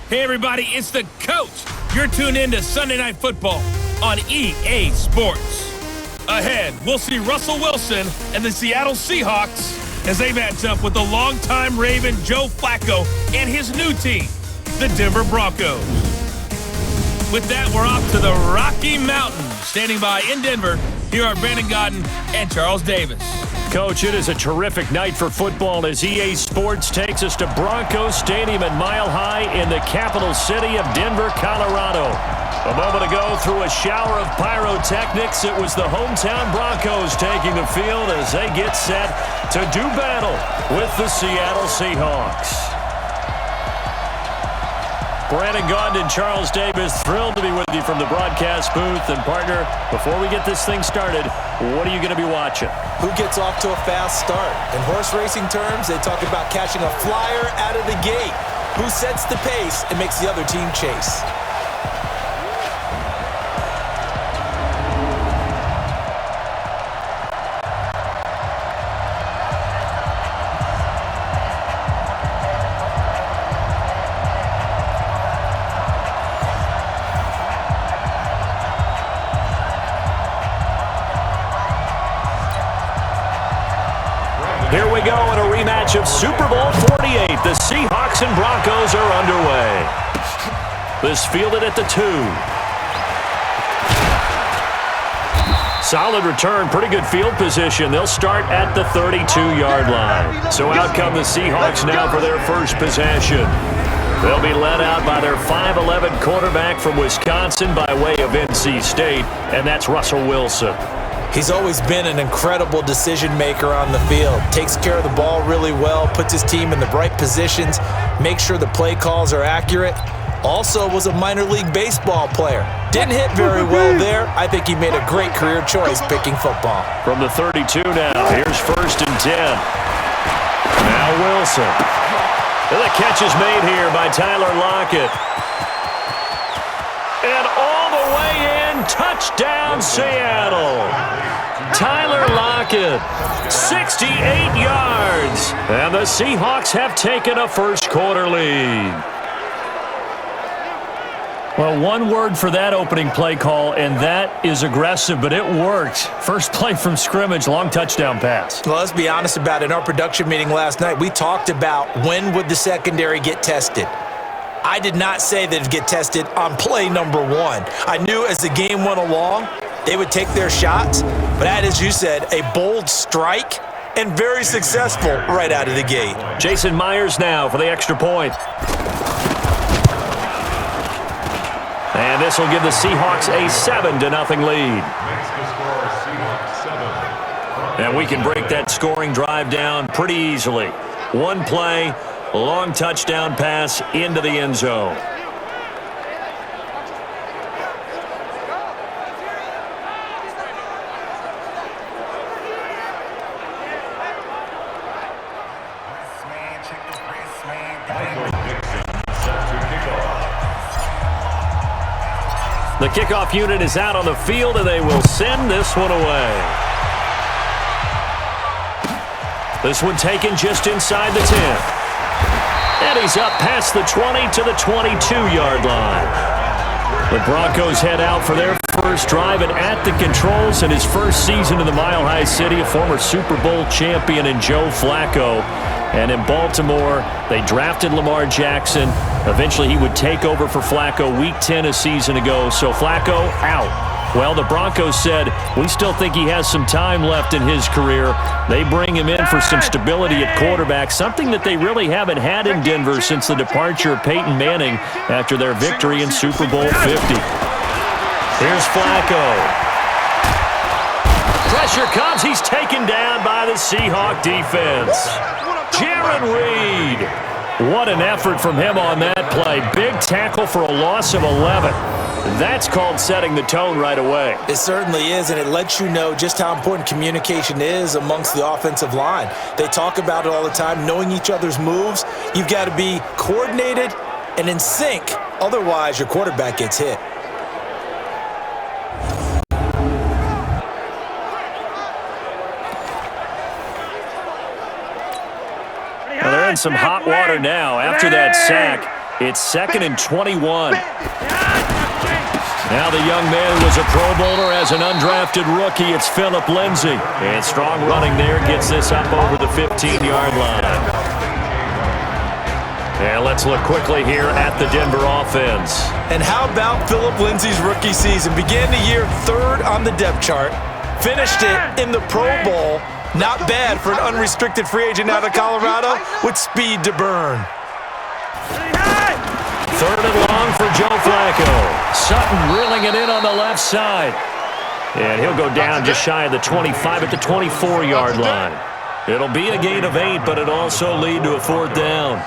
Hey everybody, it's the coach. You're tuned in to Sunday Night Football on EA Sports. Ahead, we'll see Russell Wilson and the Seattle Seahawks as they match up with the longtime Raven Joe Flacco and his new team, the Denver Broncos. With that, we're off to the Rocky Mountains. Standing by in Denver, here are Brandon Godden and Charles Davis. Coach, it is a terrific night for football as EA Sports takes us to Broncos Stadium at Mile High in the capital city of Denver, Colorado. A moment ago, through a shower of pyrotechnics, it was the hometown Broncos taking the field as they get set to do battle with the Seattle Seahawks. Brandon Gaudin and Charles Davis, thrilled to be with you from the broadcast booth. And partner, before we get this thing started, what are you going to be watching? Who gets off to a fast start? In horse racing terms, they talk about catching a flyer out of the gate. Who sets the pace and makes the other team chase? Here we go in a rematch of Super Bowl 48. The Seahawks and Broncos are underway. This fielded at the 2. Solid return, pretty good field position. They'll start at the 32-yard line. So out come the Seahawks now for their first possession. They'll be led out by their 5'11 quarterback from Wisconsin by way of NC State, and that's Russell Wilson. He's always been an incredible decision maker on the field. Takes care of the ball really well, puts his team in the right positions, makes sure the play calls are accurate. Also was a minor league baseball player. Didn't hit very well there. I think he made a great career choice picking football. From the 32 now, here's 1st and 10. Now Wilson. And the catch is made here by Tyler Lockett. And all the way in, touchdown Seattle. Tyler Lockett, 68 yards. And the Seahawks have taken a first quarter lead. Well, one word for that opening play call, and that is aggressive, but it worked. First play from scrimmage, long touchdown pass. Well, let's be honest about it. In our production meeting last night, we talked about when would the secondary get tested. I did not say that it'd get tested on play number 1. I knew as the game went along, they would take their shots, but that, as you said, a bold strike and very successful right out of the gate. Jason Myers now for the extra point. And this will give the Seahawks a 7-0 lead. And we can break that scoring drive down pretty easily. One play, long touchdown pass into the end zone. The kickoff unit is out on the field, and they will send this one away. This one taken just inside the 10. And he's up past the 20 to the 22-yard line. The Broncos head out for their first drive, and at the controls in his first season in the Mile High City, a former Super Bowl champion in Joe Flacco. And in Baltimore, they drafted Lamar Jackson. Eventually, he would take over for Flacco Week 10 a season ago. So Flacco out. Well, the Broncos said, we still think he has some time left in his career. They bring him in for some stability at quarterback, something that they really haven't had in Denver since the departure of Peyton Manning after their victory in Super Bowl 50. Here's Flacco. Pressure comes. He's taken down by the Seahawk defense. Jaron Reed. What an effort from him on that play. Big tackle for a loss of 11. That's called setting the tone right away. It certainly is, and it lets you know just how important communication is amongst the offensive line. They talk about it all the time, knowing each other's moves. You've got to be coordinated and in sync. Otherwise, your quarterback gets hit. Well, they're in some hot water now after that sack. It's 2nd and 21. Now the young man who was a Pro Bowler as an undrafted rookie. It's Phillip Lindsay. And strong running there gets this up over the 15-yard line. And let's look quickly here at the Denver offense. And how about Phillip Lindsay's rookie season? Began the year 3rd on the depth chart. Finished it in the Pro Bowl. Not bad for an unrestricted free agent out of Colorado with speed to burn. 3rd and long for Joe Flacco. Sutton reeling it in on the left side. And he'll go down just shy of the 25 at the 24-yard line. It'll be a gain of 8, but it'll also lead to a 4th down.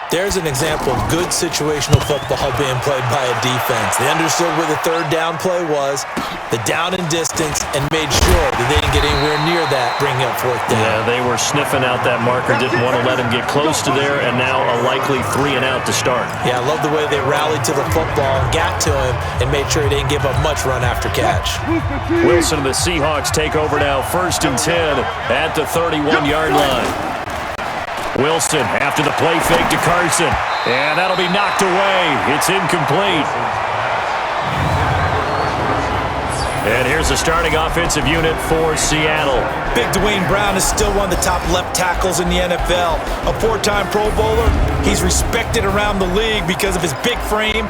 There's an example of good situational football being played by a defense. They understood where the 3rd down play was, the down and distance, and made sure that they didn't get anywhere near that, bringing up 4th down. Yeah, they were sniffing out that marker, didn't want to let him get close to there, and now a likely 3 and out to start. Yeah, I love the way they rallied to the football and got to him and made sure he didn't give up much run after catch. Wilson and the Seahawks take over now, 1st and 10 at the 31-yard line. Wilson after the play fake to Carson. And that'll be knocked away. It's incomplete. And here's the starting offensive unit for Seattle. Big Dwayne Brown is still one of the top left tackles in the NFL. A 4-time Pro Bowler, he's respected around the league because of his big frame,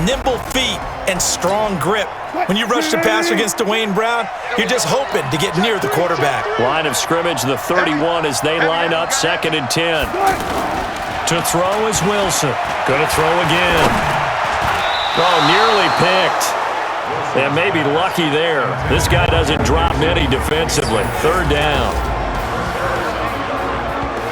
nimble feet, and strong grip. When you rush the passer against Dwayne Brown, you're just hoping to get near the quarterback. Line of scrimmage, the 31 as they line up, 2nd and 10. To throw is Wilson. Going to throw again. Oh, nearly picked. And maybe lucky there. This guy doesn't drop many defensively. 3rd down.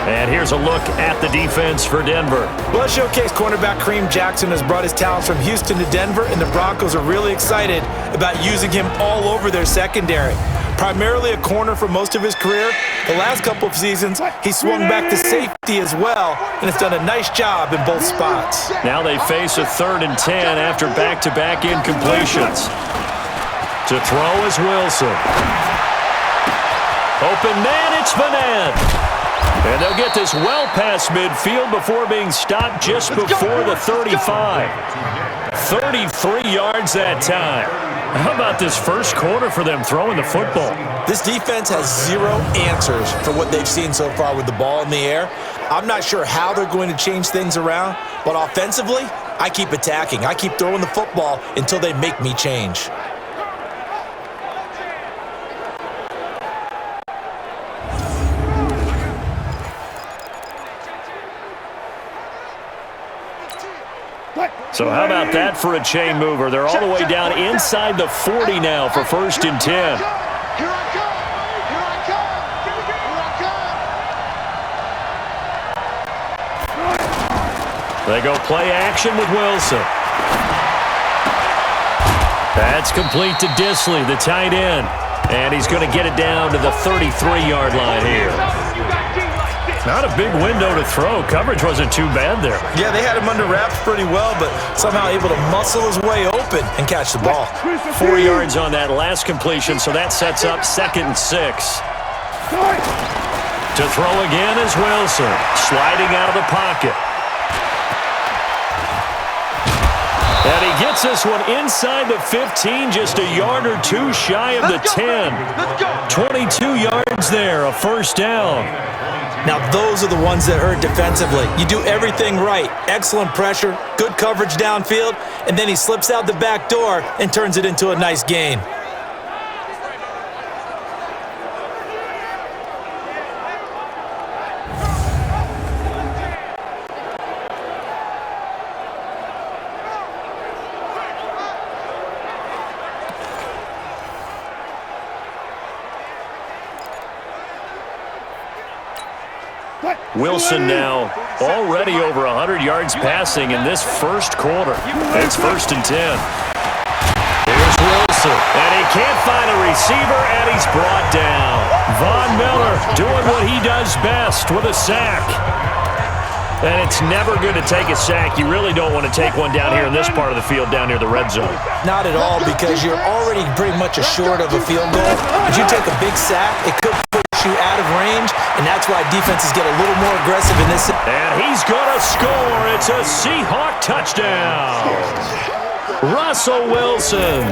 And here's a look at the defense for Denver. Well, showcase cornerback Kareem Jackson has brought his talents from Houston to Denver, and the Broncos are really excited about using him all over their secondary. Primarily a corner for most of his career, the last couple of seasons he swung back to safety as well, and has done a nice job in both spots. Now they face a 3rd and 10 after back-to-back incompletions. To throw is Wilson. Open man, it's Madden. And they'll get this well past midfield before being stopped just before the 35. 33 yards that time. How about this first quarter for them throwing the football? This defense has 0 answers for what they've seen so far with the ball in the air. I'm not sure how they're going to change things around, but offensively, I keep attacking. I keep throwing the football until they make me change. So how about that for a chain mover? They're all the way down inside the 40 now for 1st and 10. They go play action with Wilson. That's complete to Disley, the tight end. And he's going to get it down to the 33-yard line here. Not a big window to throw. Coverage wasn't too bad there. Yeah, they had him under wraps pretty well, but somehow able to muscle his way open and catch the ball. 4 yards on that last completion, so that sets up 2nd and 6. To throw again is Wilson, sliding out of the pocket. And he gets this one inside the 15, just a yard or two shy of the 10. 22 yards there, a 1st down. Now, those are the ones that hurt defensively. You do everything right. Excellent pressure, good coverage downfield, and then he slips out the back door and turns it into a nice gain. Wilson now already over 100 yards passing in this first quarter. It's 1st and 10. Here's Wilson, and he can't find a receiver, and he's brought down. Von Miller doing what he does best with a sack. And it's never good to take a sack. You really don't want to take one down here in this part of the field down near the red zone. Not at all, because you're already pretty much assured of a field goal. If you take a big sack, it could push you out of range, and that's why defenses get a little more aggressive in this. And he's going to score. It's a Seahawk touchdown. Russell Wilson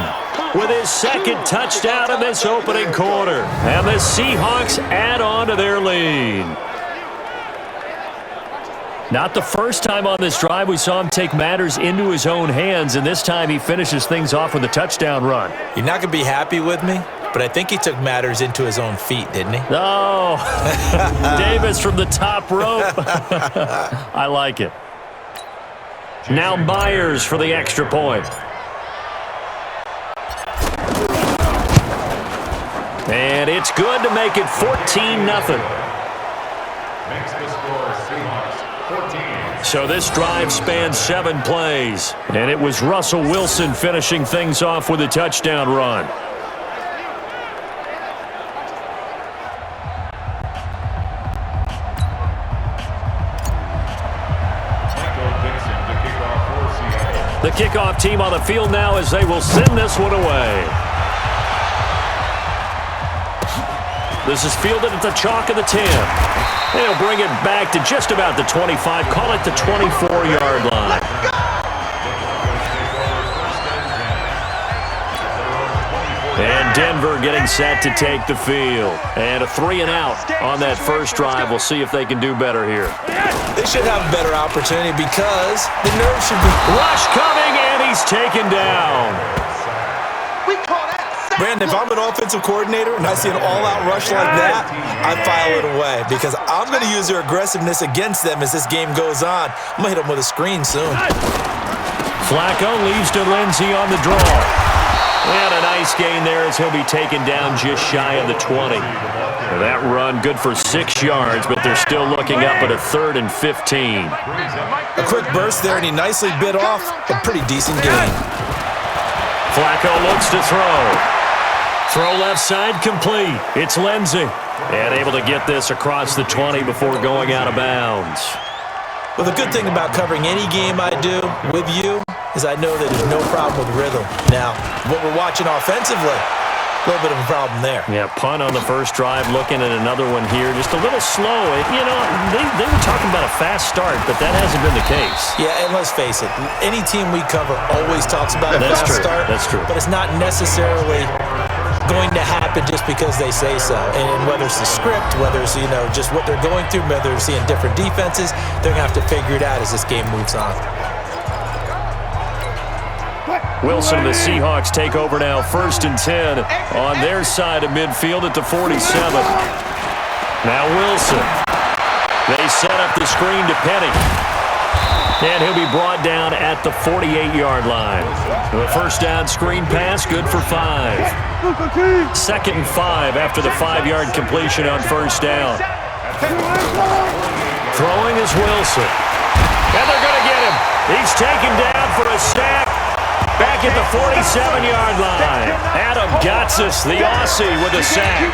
with his second touchdown in this opening quarter. And the Seahawks add on to their lead. Not the first time on this drive we saw him take matters into his own hands, and this time he finishes things off with a touchdown run. You're not going to be happy with me, but I think he took matters into his own feet, didn't he? Oh, Davis from the top rope. I like it. Now Myers for the extra point. And it's good to make it 14-0. So this drive spans 7 plays, and it was Russell Wilson finishing things off with a touchdown run. The kickoff team on the field now as they will send this one away. This is fielded at the chalk of the 10. They'll bring it back to just about the 25, call it the 24-yard line. And Denver getting set to take the field. And a 3-and-out on that first drive. We'll see if they can do better here. They should have a better opportunity because the nerves should be... Rush coming, and he's taken down. Brandon, if I'm an offensive coordinator and I see an all-out rush like that, I file it away because I'm going to use their aggressiveness against them as this game goes on. I'm going to hit them with a screen soon. Flacco leaves to Lindsey on the draw. And a nice gain there as he'll be taken down just shy of the 20. Now that run good for 6 yards, but they're still looking up at a 3rd and 15. A quick burst there, and he nicely bit off a pretty decent gain. Flacco looks to throw. Throw left side complete. It's Lindsey. And able to get this across the 20 before going out of bounds. Well, the good thing about covering any game I do with you is I know that there's no problem with rhythm. Now, what we're watching offensively, a little bit of a problem there. Yeah, punt on the first drive, looking at another one here. Just a little slow. You know, they were talking about a fast start, but that hasn't been the case. Yeah, and let's face it, any team we cover always talks about a fast start. That's true. But it's not necessarily going to happen just because they say so. And whether it's the script, whether it's, you know, just what they're going through, whether they're seeing different defenses, they're going to have to figure it out as this game moves on. Wilson and the Seahawks take over now, 1st and 10 on their side of midfield at the 47. Now Wilson. They set up the screen to Penny. And he'll be brought down at the 48-yard line. The first down screen pass, good for 5. 2nd and 5 after the 5-yard completion on first down. Throwing is Wilson. And they're going to get him. He's taken down for a sack. Back at the 47-yard line. Adam Gotsis, the Aussie, with a sack.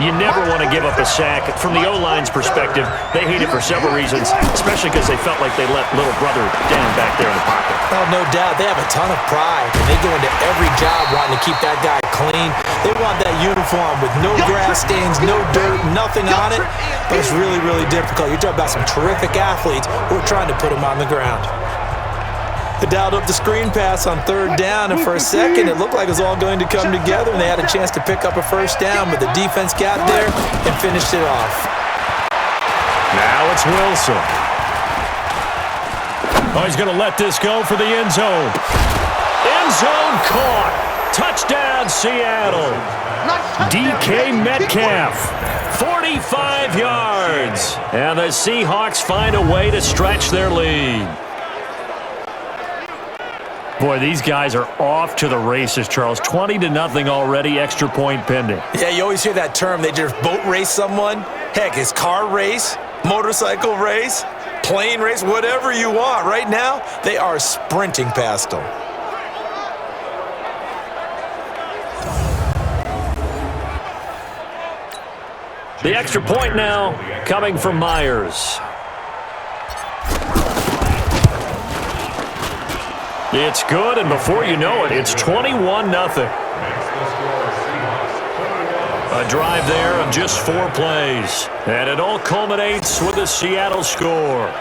You never want to give up a sack. From the O-line's perspective, they hate it for several reasons, especially because they felt like they let little brother down back there in the pocket. Oh, no doubt. They have a ton of pride, and they go into every job wanting to keep that guy clean. They want that uniform with no grass stains, no dirt, nothing on it, but it's really, really difficult. You're talking about some terrific athletes who are trying to put them on the ground. They dialed up the screen pass on 3rd down, and for a second it looked like it was all going to come together, and they had a chance to pick up a first down, but the defense got there and finished it off. Now it's Wilson. Oh, he's going to let this go for the end zone. End zone caught. Touchdown, Seattle. DK Metcalf, 45 yards. And the Seahawks find a way to stretch their lead. Boy, these guys are off to the races, Charles. 20-0 already, extra point pending. Yeah, you always hear that term. They just boat race someone. Heck, it's car race, motorcycle race, plane race, whatever you want. Right now, they are sprinting past them. The extra point now coming from Myers. It's good, and before you know it, it's 21-0. A drive there of just 4 plays. And it all culminates with a Seattle score.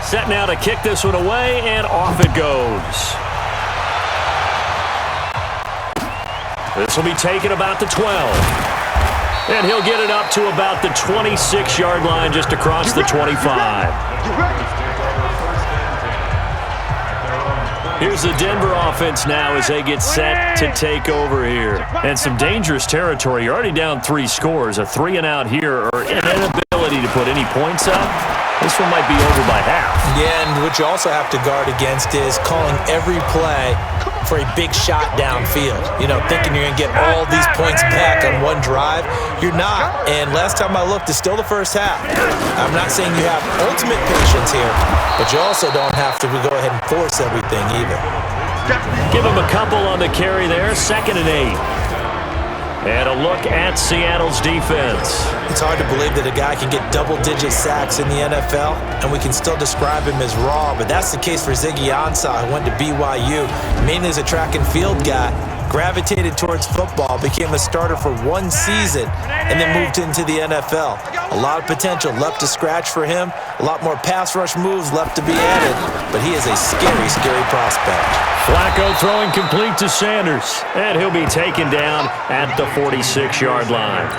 Set now to kick this one away, and off it goes. This will be taken about the 12. And he'll get it up to about the 26-yard line just across the 25. Here's the Denver offense now as they get set to take over here. And some dangerous territory. You're already down 3 scores. A 3-and-out here or an inability to put any points up. This one might be over by half. Yeah, and what you also have to guard against is calling every play for a big shot downfield. You know, thinking you're going to get all these points back on one drive. You're not. And last time I looked, it's still the first half. I'm not saying you have ultimate patience here, but you also don't have to go ahead and force everything either. Give him a couple on the carry there. 2nd and 8. And a look at Seattle's defense. It's hard to believe that a guy can get double-digit sacks in the NFL, and we can still describe him as raw, but that's the case for Ziggy Ansah, who went to BYU, mainly as a track and field guy, gravitated towards football, became a starter for 1 season, and then moved into the NFL. A lot of potential left to scratch for him, a lot more pass rush moves left to be added, but he is a scary, scary prospect. Flacco throwing complete to Sanders, and he'll be taken down at the 46-yard line.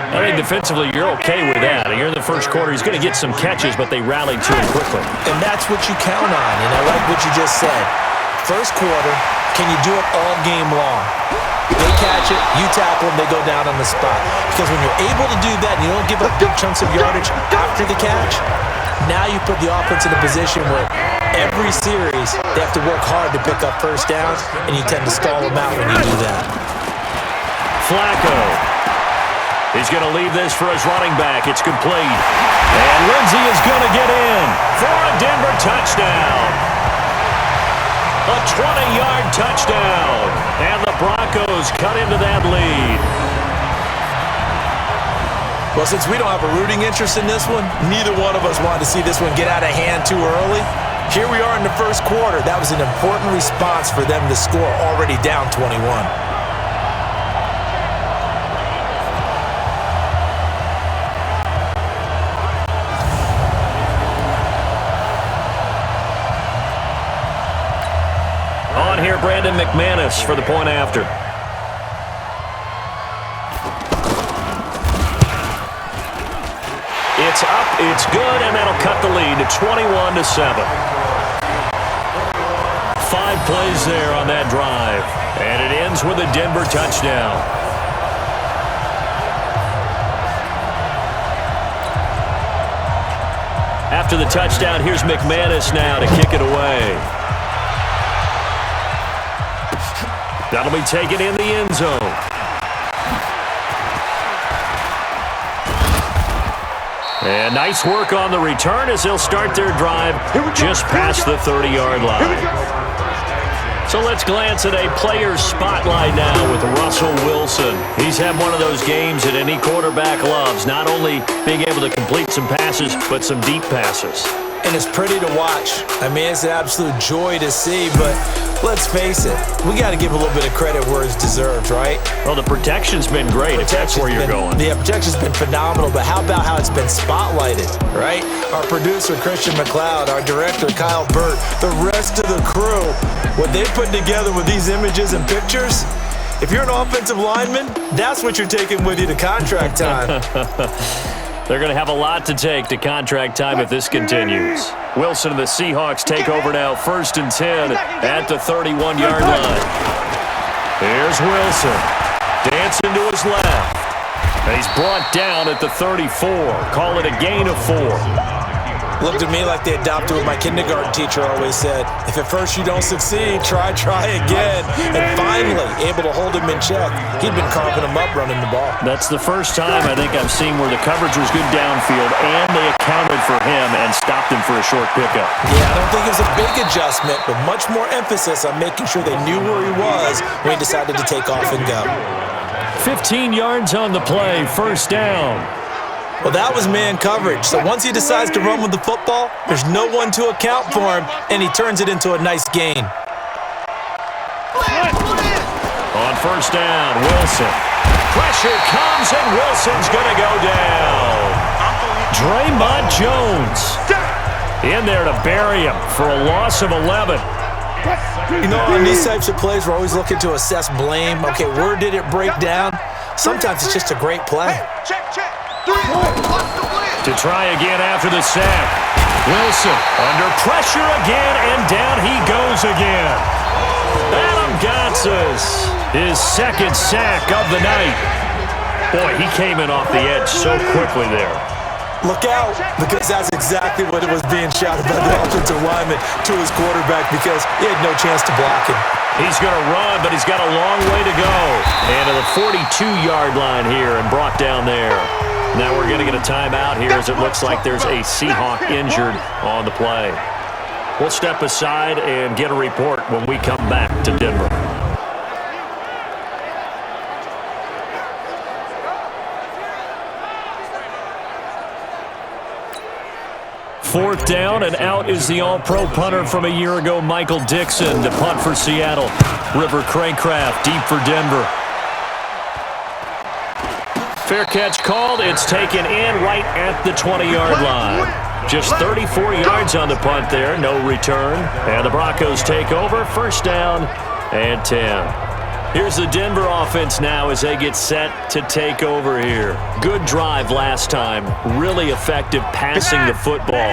I think defensively you're okay with that. You're in the first quarter. He's going to get some catches, but they rallied to him quickly. And that's what you count on, and I like what you just said. First quarter, can you do it all game long? They catch it, you tackle them, they go down on the spot. Because when you're able to do that and you don't give up big chunks of yardage after the catch, now you put the offense in a position where every series they have to work hard to pick up first downs, and you tend to stall them out when you do that. Flacco. He's going to leave this for his running back. It's complete. And Lindsey is going to get in for a Denver touchdown. A 20-yard touchdown. And the Broncos cut into that lead. Well, since we don't have a rooting interest in this one, neither one of us wanted to see this one get out of hand too early. Here we are in the first quarter. That was an important response for them to score, already down 21. On here, Brandon McManus for the point after. It's up, it's good, and that'll cut the lead to 21-7. 5 plays there on that drive, and it ends with a Denver touchdown. After the touchdown, here's McManus now to kick it away. That'll be taken in the end zone. And nice work on the return as they'll start their drive just past the 30-yard line. So let's glance at a player's spotlight now with Russell Wilson. He's had one of those games that any quarterback loves, not only being able to complete some passes, but some deep passes. And it's pretty to watch. I mean, it's an absolute joy to see, but let's face it, we got to give a little bit of credit where it's deserved, right? Well, the protection's been great, if that's where you're going. The protection's been phenomenal, but how about how it's been spotlighted, right? Our producer, Christian McLeod, our director, Kyle Burt, the rest of the crew, what they put together with these images and pictures, if you're an offensive lineman, that's what you're taking with you to contract time. They're going to have a lot to take to contract time if this continues. Wilson and the Seahawks take over now, 1st and 10 at the 31-yard line. Here's Wilson. Dancing to his left. And he's brought down at the 34. Call it a gain of 4. Looked at me like they adopted what my kindergarten teacher always said. If at first you don't succeed, try again. And finally, able to hold him in check. He'd been carving him up running the ball. That's the first time I think I've seen where the coverage was good downfield and they accounted for him and stopped him for a short pickup. Yeah, I don't think it was a big adjustment, but much more emphasis on making sure they knew where he was when he decided to take off and go. 15 yards on the play, 1st down. Well, that was man coverage. So once he decides to run with the football, there's no one to account for him, and he turns it into a nice gain. On first down, Wilson. Pressure comes, and Wilson's going to go down. Draymond Jones in there to bury him for a loss of 11. You know, on these types of plays, we're always looking to assess blame. Okay, where did it break down? Sometimes it's just a great play. To try again after the sack. Wilson under pressure again, and down he goes again. Adam Gotsis, his second sack of the night. Boy, he came in off the edge so quickly there. Look out, because that's exactly what it was being shouted by the offensive lineman to his quarterback, because he had no chance to block him. He's going to run, but he's got a long way to go. And to the 42-yard line here and brought down there. Now we're going to get a timeout here as it looks like there's a Seahawk injured on the play. We'll step aside and get a report when we come back to Denver. Fourth down, and out is the all-pro punter from a year ago, Michael Dixon, to punt for Seattle. River Craycraft deep for Denver. Fair catch called. It's taken in right at the 20-yard line. Just 34 yards on the punt there, no return. And the Broncos take over, first down and 10. Here's the Denver offense now as they get set to take over here. Good drive last time. Really effective passing the football.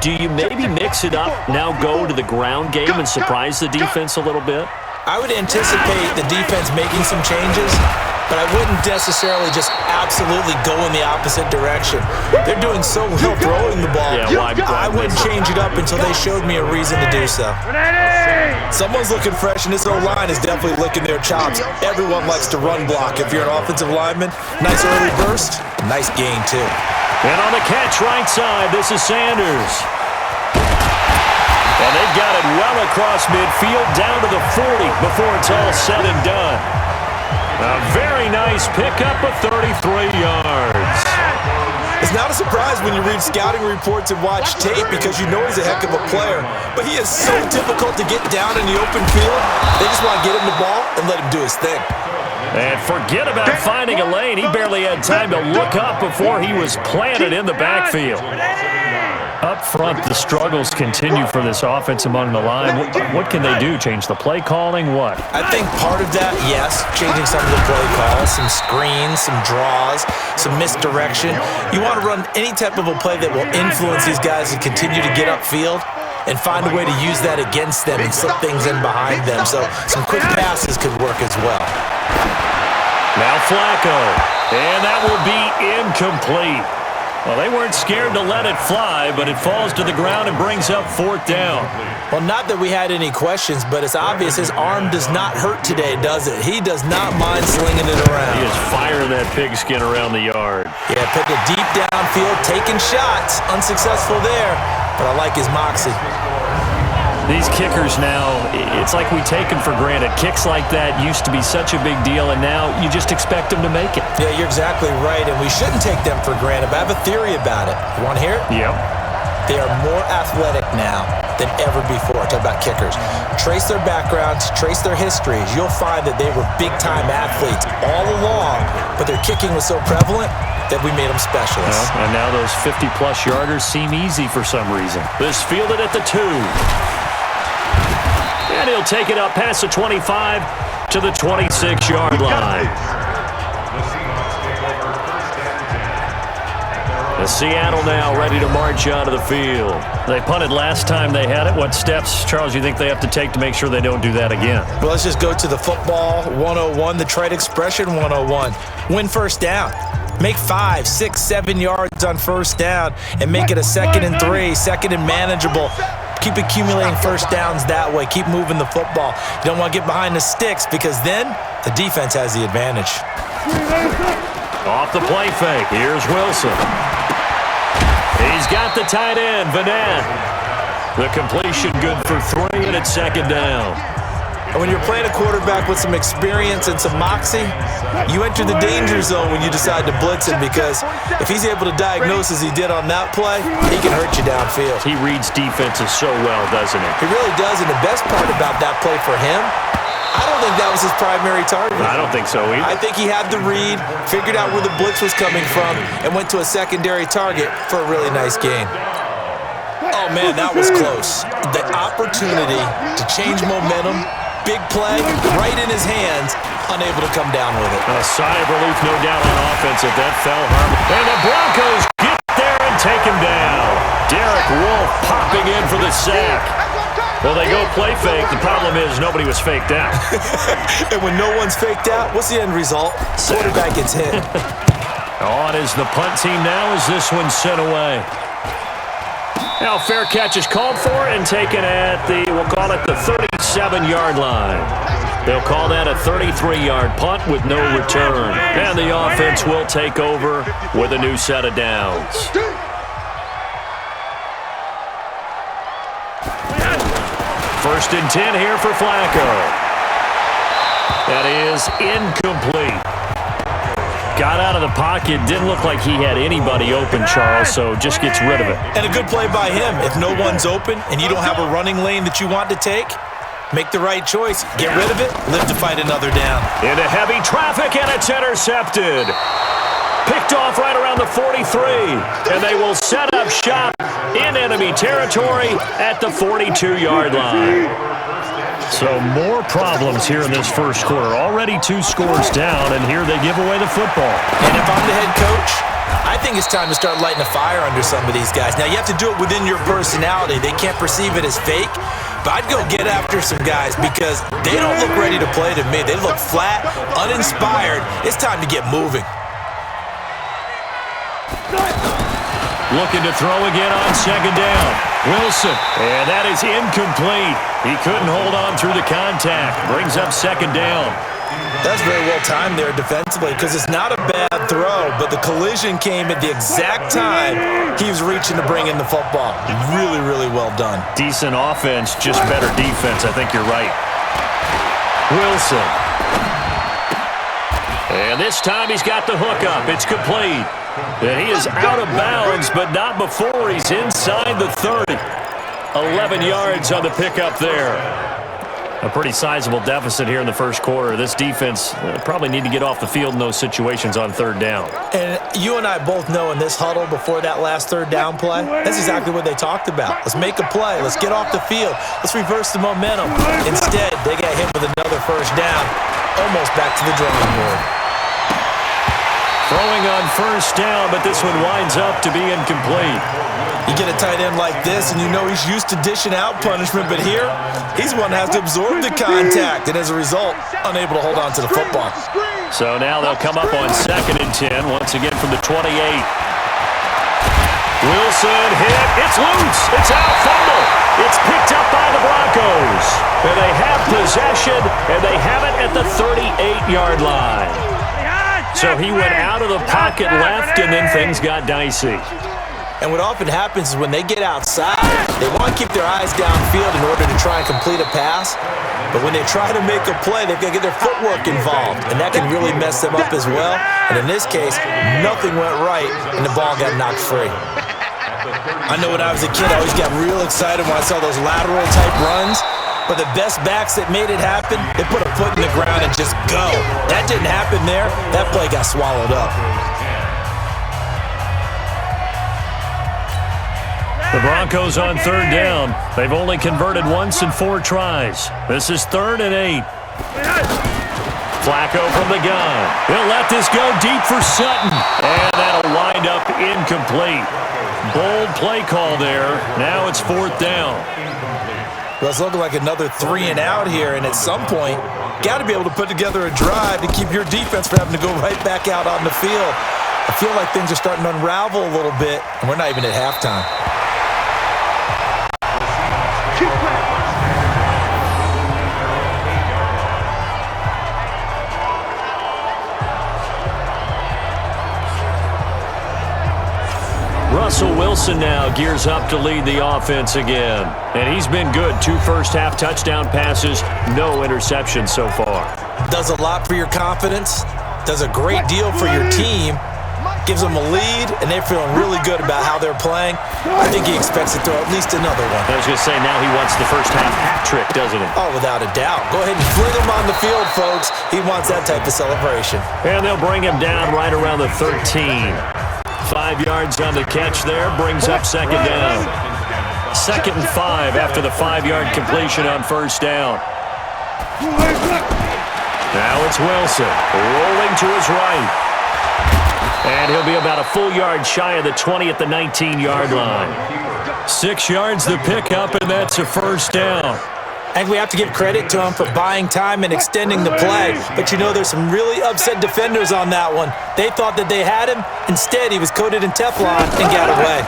Do you maybe mix it up, now go to the ground game and surprise the defense a little bit? I would anticipate the defense making some changes, but I wouldn't necessarily just absolutely go in the opposite direction. They're doing so well throwing the ball. Yeah, I wouldn't change it up until they showed me a reason to do so. Someone's looking fresh, and this O-line is definitely licking their chops. Everyone likes to run block. If you're an offensive lineman, nice early burst, nice gain too. And on the catch right side, this is Sanders. And they've got it well across midfield, down to the 40 before it's all said and done. A very nice pickup of 33 yards. It's not a surprise when you read scouting reports and watch tape because you know he's a heck of a player. But he is so difficult to get down in the open field. They just want to get him the ball and let him do his thing. And forget about finding a lane. He barely had time to look up before he was planted in the backfield. Up front, the struggles continue for this offense among the line. What can they do? Change the play calling? What? I think part of that, yes, changing some of the play calls, some screens, some draws, some misdirection. You want to run any type of a play that will influence these guys to continue to get upfield and find a way to use that against them and slip things in behind them. So some quick passes could work as well. Now Flacco, and that will be incomplete. Well, they weren't scared to let it fly, but it falls to the ground and brings up fourth down. Well, not that we had any questions, but it's obvious his arm does not hurt today, does it? He does not mind slinging it around. He is firing that pigskin around the yard. Yeah, putting it deep downfield, taking shots. Unsuccessful there, but I like his moxie. These kickers now, it's like we take them for granted. Kicks like that used to be such a big deal, and now you just expect them to make it. Yeah, you're exactly right, and we shouldn't take them for granted, but I have a theory about it. You want to hear it? Yep. They are more athletic now than ever before. Talk about kickers. Trace their backgrounds, trace their histories. You'll find that they were big-time athletes all along, but their kicking was so prevalent that we made them specialists. Well, and now those 50-plus yarders seem easy for some reason. This fielded at the 2. And he'll take it up past the 25 to the 26-yard line. The Seattle now ready to march out of the field. They punted last time they had it. What steps, Charles, you think they have to take to make sure they don't do that again? Well, let's just go to the football 101, the trite expression 101. Win first down. Make 5, 6, 7 yards on first down and make it a 2nd and 3, 2nd and manageable. Keep accumulating first downs that way. Keep moving the football. You don't want to get behind the sticks because then the defense has the advantage. Off the play fake. Here's Wilson. He's got the tight end, Vanette. The completion good for 3, and it's 2nd down. And when you're playing a quarterback with some experience and some moxie, you enter the danger zone when you decide to blitz him, because if he's able to diagnose as he did on that play, he can hurt you downfield. He reads defenses so well, doesn't he? He really does, and the best part about that play for him, I don't think that was his primary target. I don't think so either. I think he had the read, figured out where the blitz was coming from, and went to a secondary target for a really nice gain. Oh, man, that was close. The opportunity to change momentum, big play, right in his hands, unable to come down with it. A sigh of relief, no doubt, on offense if that fell harmless. And the Broncos get there and take him down. Derek Wolfe popping in for the sack. Well, they go play fake. The problem is nobody was faked out. And when no one's faked out, what's the end result? Quarterback gets hit. On is the punt team now as this one's sent away. Now fair catch is called for and taken at the, we'll call it the 37-yard line. They'll call that a 33-yard punt with no return. And the offense will take over with a new set of downs. First and 10 here for Flacco. That is incomplete. Got out of the pocket. Didn't look like he had anybody open, Charles, so just gets rid of it. And a good play by him. If no one's open and you don't have a running lane that you want to take, make the right choice. Get rid of it. Live to fight another down. Into heavy traffic, and it's intercepted. Picked off right around the 43. And they will set up shop in enemy territory at the 42-yard line. So more problems here in this first quarter. Already 2 scores down, and here they give away the football. And if I'm the head coach, I think it's time to start lighting a fire under some of these guys. Now, you have to do it within your personality. They can't perceive it as fake. But I'd go get after some guys because they don't look ready to play to me. They look flat, uninspired. It's time to get moving. Looking to throw again on second down. Wilson. And that is incomplete. He couldn't hold on through the contact. Brings up second down. That's very well timed there defensively, because it's not a bad throw, but the collision came at the exact time he was reaching to bring in the football. Really, really well done. Decent offense, just better defense. I think you're right. Wilson. And this time he's got the hook up. It's complete. And he is out of bounds, but not before he's inside the 30. 11 yards on the pickup there. A pretty sizable deficit here in the first quarter. This defense probably need to get off the field in those situations on third down. And you and I both know in this huddle before that last third down play, that's exactly what they talked about. Let's make a play. Let's get off the field. Let's reverse the momentum. Instead, they got hit with another first down, almost back to the drawing board. Throwing on first down, but this one winds up to be incomplete. You get a tight end like this, and you know he's used to dishing out punishment, but here, he's one that has to absorb the contact, and as a result, unable to hold on to the football. So now they'll come up on second and 10, once again from the 28. Wilson hit. It's loose. It's out. Fumble. It's picked up by the Broncos. And they have possession, and they have it at the 38-yard line. So he went out of the pocket left, and then things got dicey. And what often happens is when they get outside, they want to keep their eyes downfield in order to try and complete a pass. But when they try to make a play, they've got to get their footwork involved, and that can really mess them up as well. And in this case, nothing went right, and the ball got knocked free. I know when I was a kid, I always got real excited when I saw those lateral-type runs. But the best backs that made it happen, they put a foot in the ground and just go. That didn't happen there. That play got swallowed up. The Broncos on third down. They've only converted once in 4 tries. This is 3rd and 8. Flacco from the gun. He'll let this go deep for Sutton. And that'll wind up incomplete. Bold play call there. Now it's 4th down. Well, it's looking like another 3 and out here, and at some point, got to be able to put together a drive to keep your defense from having to go right back out on the field. I feel like things are starting to unravel a little bit, and we're not even at halftime. Russell Wilson Wilson now gears up to lead the offense again. And he's been good. 2 first-half touchdown passes, no interceptions so far. Does a lot for your confidence, does a great deal for your team, gives them a lead, and they're feeling really good about how they're playing. I think he expects to throw at least another one. I was going to say, now he wants the first-half hat trick, doesn't he? Oh, without a doubt. Go ahead and fling him on the field, folks. He wants that type of celebration. And they'll bring him down right around the 13. 5 yards on the catch there, brings up second down. 2nd and 5 after the 5-yard completion on first down. Now it's Wilson, rolling to his right. And he'll be about a full yard shy of the 20 at the 19-yard line. 6 yards the pickup, and that's a first down. I think we have to give credit to him for buying time and extending the play. But you know, there's some really upset defenders on that one. They thought that they had him. Instead, he was coated in Teflon and got away.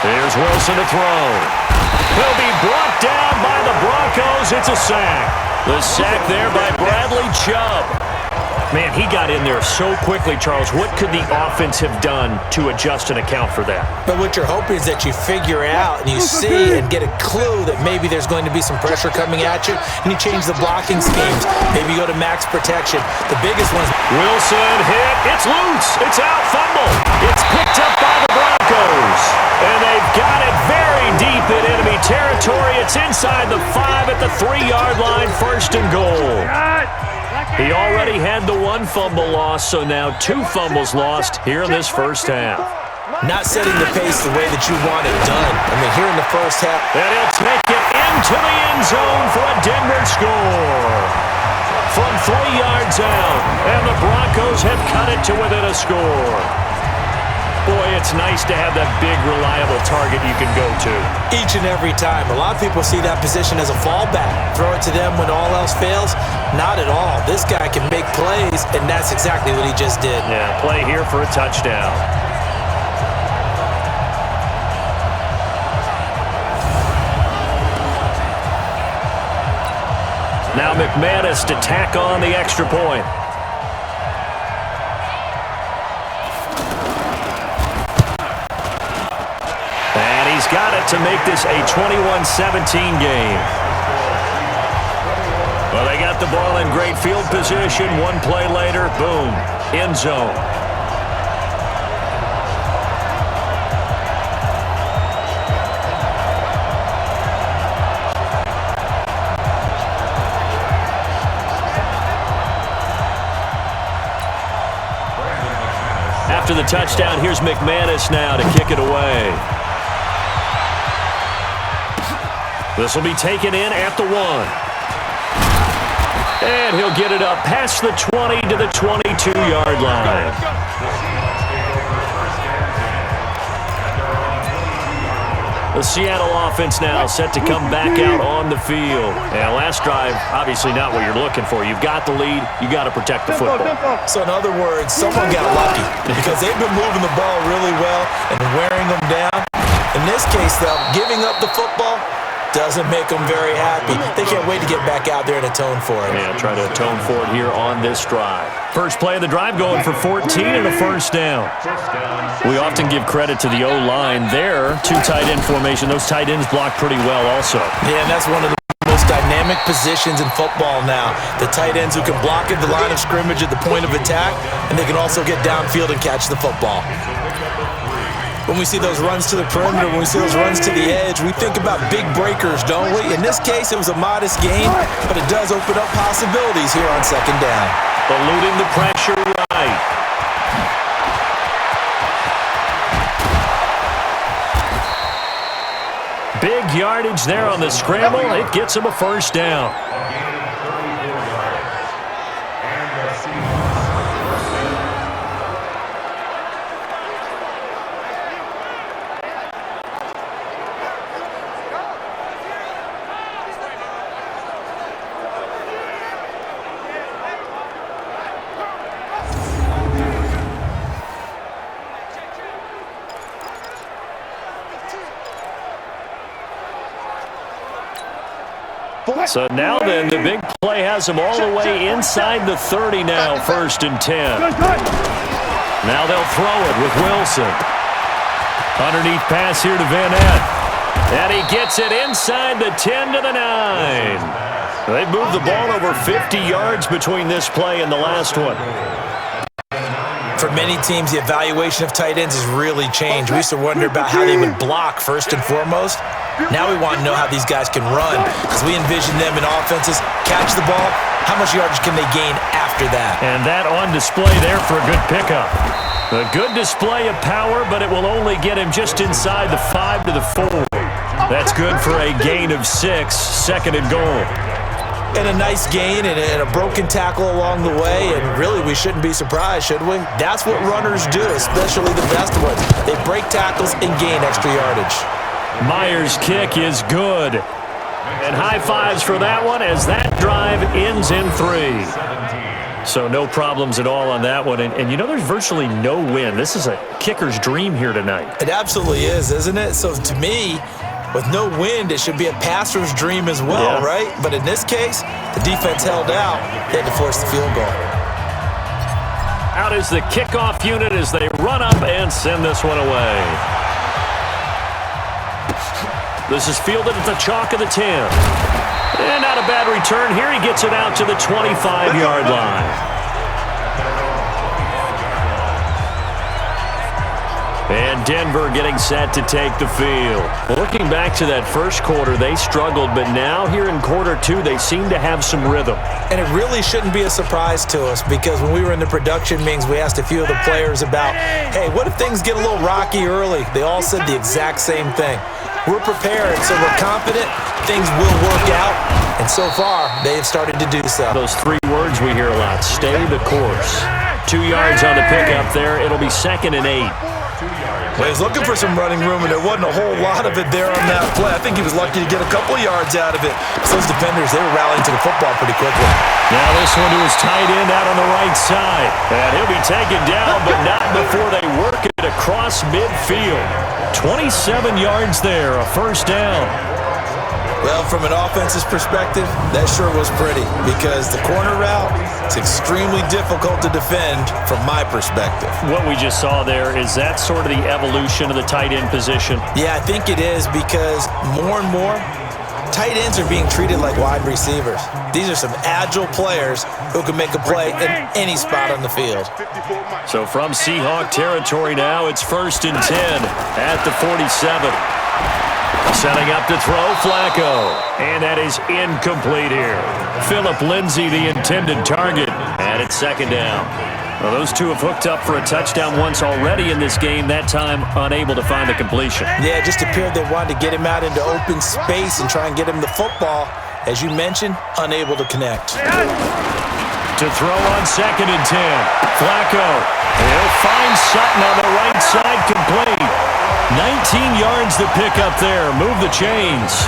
Here's Wilson to throw. He'll be brought down by the Broncos. It's a sack. The sack there by Bradley Chubb. Man, he got in there so quickly, Charles. What could the offense have done to adjust and account for that? But what you're hoping is that you figure out and you see and get a clue that maybe there's going to be some pressure coming at you, and you change the blocking schemes. Maybe you go to max protection. The biggest one is Wilson hit. It's loose. It's out. Fumble. It's picked up by the Broncos. And they've got it very deep in enemy territory. It's inside the 5 at the 3-yard line. 1st and goal. He already had the 1 fumble loss, so now 2 fumbles lost here in this first half. not setting the pace the way that you want it done. I mean, here in the first half. And he'll take it into the end zone for a Denver score. From 3 yards out, and the Broncos have cut it to within a score. Boy, it's nice to have that big, reliable target you can go to. Each and every time. A lot of people see that position as a fallback. Throw it to them when all else fails. Not at all. This guy can make plays, and that's exactly what he just did. Yeah, play here for a touchdown. Now McManus to tack on the extra point. And he's got it to make this a 21-17 game. Well, they got the ball in great field position. One play later, boom, end zone. After the touchdown, here's McManus now to kick it away. This will be taken in at the 1. And he'll get it up past the 20 to the 22-yard line. The Seattle offense now set to come back out on the field. And last drive, obviously not what you're looking for. You've got the lead. You got to protect the football. So in other words, someone got lucky because they've been moving the ball really well and wearing them down. In this case, though, giving up the football doesn't make them very happy. They can't wait to get back out there and atone for it. Yeah, try to atone for it here on this drive. First play of the drive going for 14 and a first down. We often give credit to the O-line there. 2 tight end formation. Those tight ends block pretty well also. Yeah, and that's one of the most dynamic positions in football now. The tight ends who can block at the line of scrimmage at the point of attack, and they can also get downfield and catch the football. When we see those runs to the perimeter, when we see those runs to the edge, we think about big breakers, don't we? In this case, it was a modest gain, but it does open up possibilities here on second down. Eluding the pressure right. Big yardage there on the scramble. It gets him a first down. So now then, the big play has them all the way inside the 30 now, 1st and 10. Now they'll throw it with Wilson. Underneath pass here to Van Ness. And he gets it inside the 10 to the 9. They moved the ball over 50 yards between this play and the last one. For many teams, the evaluation of tight ends has really changed. We used to wonder about how they would block first and foremost. Now we want to know how these guys can run, because we envision them in offenses catch the ball. How much yardage can they gain after that? And that on display there for a good pickup. A good display of power, but it will only get him just inside the 5 to the 4. That's good for a gain of 6, second and goal. And a nice gain and a broken tackle along the way, and really we shouldn't be surprised, should we? That's what runners do, especially the best ones. They break tackles and gain extra yardage. Myers' kick is good. And high fives for that one as that drive ends in 3. So no problems at all on that one. And you know, there's virtually no wind. This is a kicker's dream here tonight. It absolutely is, isn't it? So to me, with no wind, it should be a passer's dream as well, right? But in this case, the defense held out. They had to force the field goal. Out is the kickoff unit as they run up and send this one away. This is fielded at the chalk of the 10. And not a bad return here. He gets it out to the 25-yard line. And Denver getting set to take the field. Looking back to that first quarter, they struggled, but now here in quarter 2, they seem to have some rhythm. And it really shouldn't be a surprise to us, because when we were in the production meetings, we asked a few of the players about, hey, what if things get a little rocky early? They all said the exact same thing. We're prepared, so we're confident things will work out, and so far, they have started to do so. Those 3 words we hear a lot, stay the course. 2 yards on the pickup there. It'll be 2nd and 8. Well, he was looking for some running room, and there wasn't a whole lot of it there on that play. I think he was lucky to get a couple yards out of it. So those defenders, they were rallying to the football pretty quickly. Now this one to his tight end out on the right side. And he'll be taken down, but not before they work it across midfield. 27 yards there, a first down. Well, from an offense's perspective, that sure was pretty, because the corner route is extremely difficult to defend from my perspective. What we just saw there, is that sort of the evolution of the tight end position? Yeah, I think it is, because more and more, tight ends are being treated like wide receivers. These are some agile players who can make a play in any spot on the field. So from Seahawk territory now, it's 1st and 10 at the 47. Setting up to throw, Flacco. And that is incomplete here. Phillip Lindsay, the intended target. And it's 2nd down. Well, those two have hooked up for a touchdown once already in this game, that time unable to find the completion. Yeah, it just appeared they wanted to get him out into open space and try and get him the football. As you mentioned, unable to connect. To throw on 2nd and 10. Flacco. He'll find Sutton on the right side, complete. 19 yards to pick up there. Move the chains.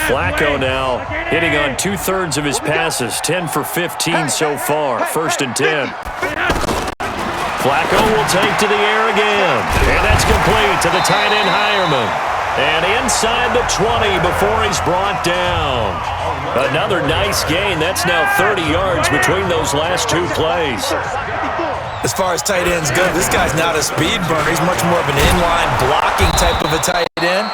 Flacco now hitting on 2/3 of his passes, 10 for 15 so far, 1st and 10. Flacco will take to the air again, and that's complete to the tight end Hireman. And inside the 20 before he's brought down. Another nice gain. That's now 30 yards between those last 2 plays. As far as tight ends go, this guy's not a speed burner. He's much more of an inline blocking type of a tight end.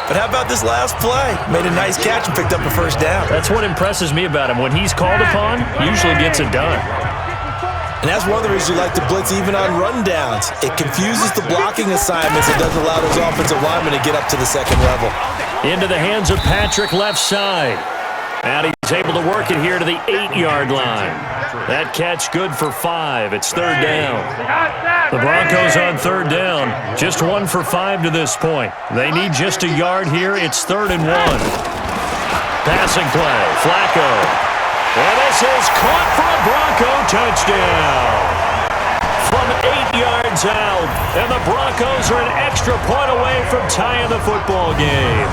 But how about this last play? Made a nice catch and picked up a first down. That's what impresses me about him. When he's called upon, he usually gets it done. And that's one of the reasons you like to blitz even on rundowns. It confuses the blocking assignments. It doesn't allow those offensive linemen to get up to the second level. Into the hands of Patrick left side. And he's able to work it here to the 8-yard line. That catch good for 5. It's 3rd down. The Broncos on 3rd down. Just 1 for 5 to this point. They need just a yard here. It's 3rd and 1. Passing play. Flacco. And this is caught for a Bronco touchdown. from 8 yards out. And the Broncos are an extra point away from tying the football game.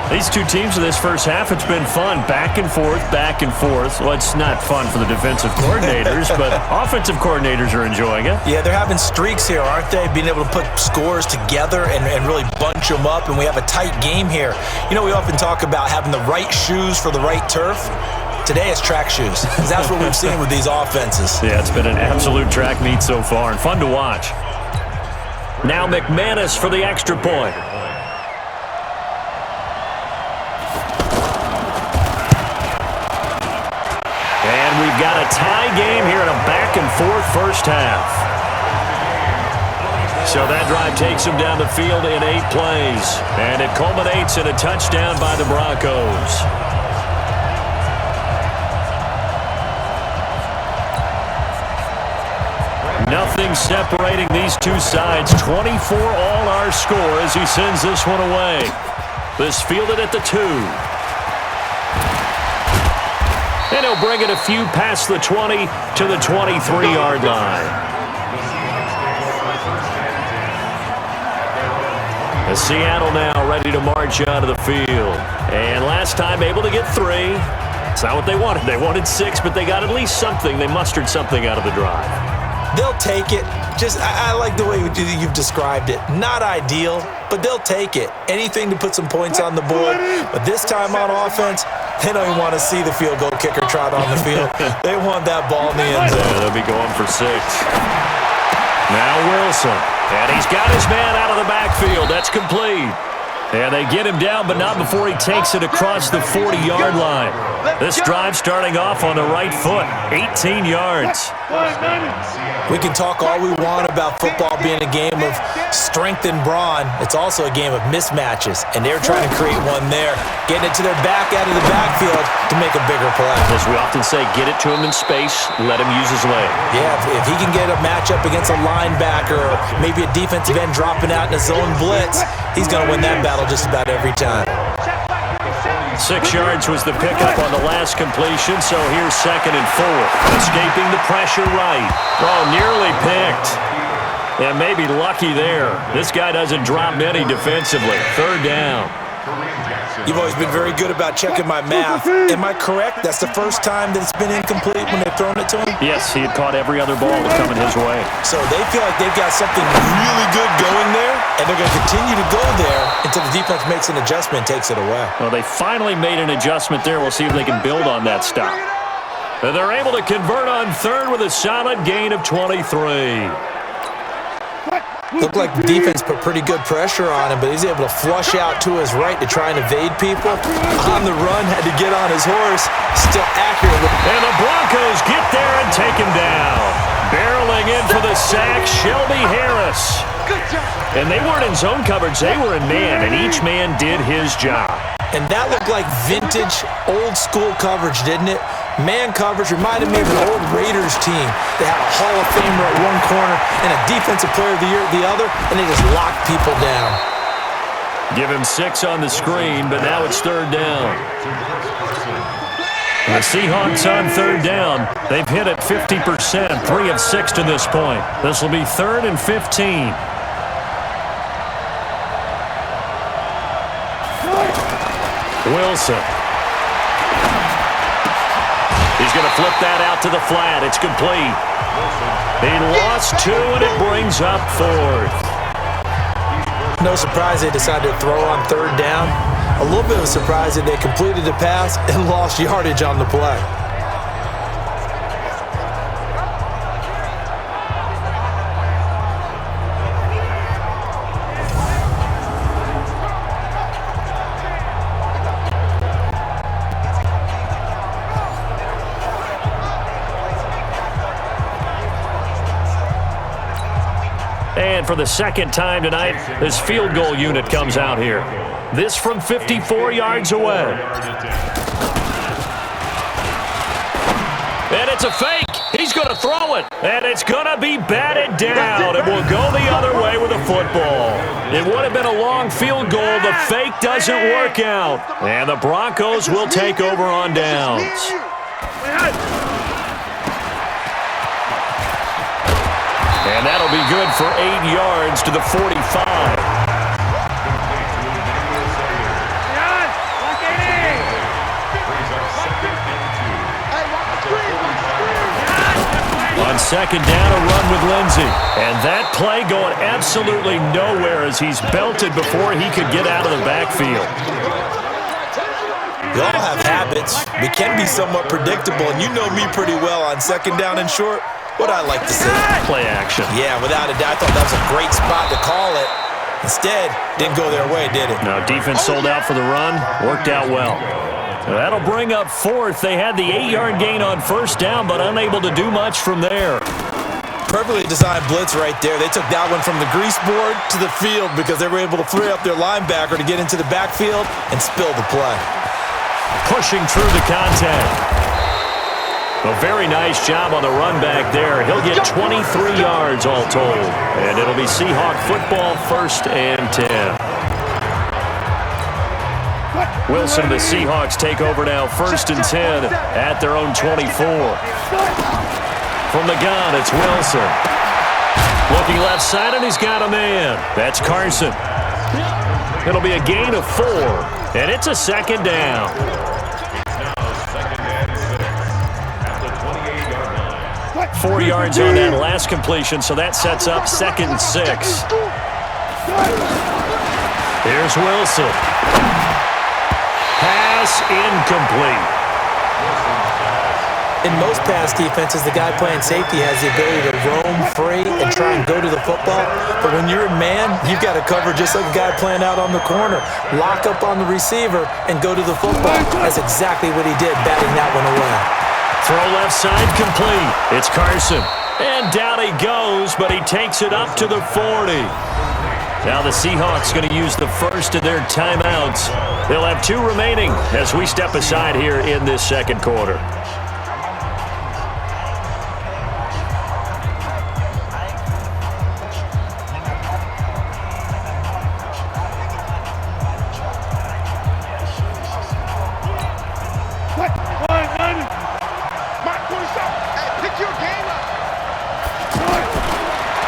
These two teams in this first half, it's been fun. Back and forth, back and forth. Well, it's not fun for the defensive coordinators, but offensive coordinators are enjoying it. Yeah, they're having streaks here, aren't they? Being able to put scores together and really bunch them up, and we have a tight game here. You know, we often talk about having the right shoes for the right turf. Today it's track shoes, because that's what we've seen with these offenses. Yeah, it's been an absolute track meet so far, and fun to watch. Now McManus for the extra point. And we've got a tie game here in a back-and-forth first half. So that drive takes them down the field in 8 plays. And it culminates in a touchdown by the Broncos. Nothing separating these two sides. 24 all our score as he sends this one away. This fielded at the 2. And he'll bring it a few past the 20 to the 23-yard line. As Seattle now ready to march out of the field. And last time able to get 3. It's not what they wanted. They wanted 6, but they got at least something. They mustered something out of the drive. They'll take it. I like the way you've described it. Not ideal, but they'll take it. Anything to put some points on the board. But this time on offense, they don't even want to see the field goal kicker trot on the field. They want that ball in the end zone. Yeah, they'll be going for 6. Now Wilson. And he's got his man out of the backfield. That's complete. And they get him down, but not before he takes it across the 40-yard line. This drive starting off on the right foot, 18 yards. We can talk all we want about football being a game of strength and brawn. It's also a game of mismatches, and they're trying to create one there, getting it to their back out of the backfield to make a bigger play. As we often say, get it to him in space, let him use his leg. Yeah, if he can get a matchup against a linebacker or maybe a defensive end dropping out in a zone blitz, he's going to win that battle just about every time. 6 yards was the pickup on the last completion, so here's 2nd and 4. Escaping the pressure right. Oh, nearly picked. And maybe lucky there. This guy doesn't drop many defensively. 3rd down. You've always been very good about checking my math. Am I correct? That's the first time that it's been incomplete when they've thrown it to him? Yes, he had caught every other ball coming his way. So they feel like they've got something really good going there, and they're going to continue to go there until the defense makes an adjustment and takes it away. Well, they finally made an adjustment there. We'll see if they can build on that stop. And they're able to convert on 3rd with a solid gain of 23. Looked like the defense put pretty good pressure on him, but he's able to flush out to his right to try and evade people. On the run, had to get on his horse. Still accurate. And the Broncos get there and take him down. Barreling in for the sack, Shelby Harris. And they weren't in zone coverage. They were in man, and each man did his job. And that looked like vintage, old-school coverage, didn't it? Man coverage reminded me of an old Raiders team. They had a Hall of Famer at one corner and a Defensive Player of the Year at the other, and they just locked people down. Give him 6 on the screen, but now it's 3rd down. The Seahawks on 3rd down. They've hit it 50%, 3 of 6 to this point. This will be 3rd and 15. Wilson. He's going to flip that out to the flat. It's complete. He lost 2, and it brings up 4th. No surprise they decided to throw on 3rd down. A little bit of a surprise that they completed the pass and lost yardage on the play. And for the 2nd time tonight, this field goal unit comes out here. This from 54 yards away. And it's a fake. He's going to throw it. And it's going to be batted down. It will go the other way with the football. It would have been a long field goal. The fake doesn't work out. And the Broncos will take over on downs. And that'll be good for 8 yards to the 45. On second down, a run with Lindsey. And that play going absolutely nowhere as he's belted before he could get out of the backfield. We all have habits. We can be somewhat predictable, and you know me pretty well on second down and short. What I like to say? Play action. Yeah, without a doubt. I thought that was a great spot to call it. Instead, didn't go their way, did it? No, defense sold out for the run. Worked out well. That'll bring up fourth. They had the 8-yard gain on first down, but unable to do much from there. Perfectly designed blitz right there. They took that one from the grease board to the field because they were able to free up their linebacker to get into the backfield and spill the play. Pushing through the contact. A very nice job on the run back there. He'll get 23 yards all told. And it'll be Seahawk football, 1st and 10. Wilson, the Seahawks take over now, 1st and 10 at their own 24. From the gun, it's Wilson. Looking left side, and he's got a man. That's Carson. It'll be a gain of 4, and it's a second down. Four yards on that last completion, so that sets up 2nd and 6. Here's Wilson. Pass incomplete. In most pass defenses, the guy playing safety has the ability to roam free and try and go to the football. But when you're a man, you've got to cover just like a guy playing out on the corner. Lock up on the receiver and go to the football. That's exactly what he did, batting that one away. Throw left side complete. It's Carson. And down he goes, but he takes it up to the 40. Now the Seahawks going to use the first of their timeouts. They'll have 2 remaining as we step aside here in this second quarter.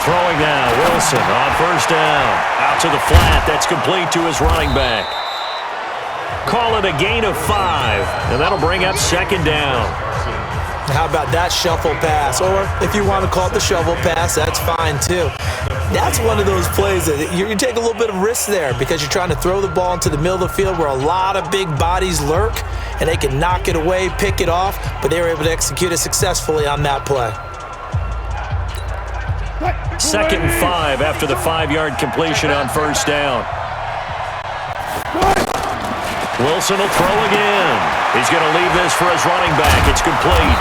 Throwing now, Wilson on first down. Out to the flat, that's complete to his running back. Call it a gain of 5, and that'll bring up 2nd down. How about that shuffle pass? Or if you want to call it the shovel pass, that's fine too. That's one of those plays that you take a little bit of risk there because you're trying to throw the ball into the middle of the field where a lot of big bodies lurk, and they can knock it away, pick it off, but they were able to execute it successfully on that play. 2nd and 5 after the 5-yard completion on first down. Wilson will throw again. He's going to leave this for his running back. It's complete.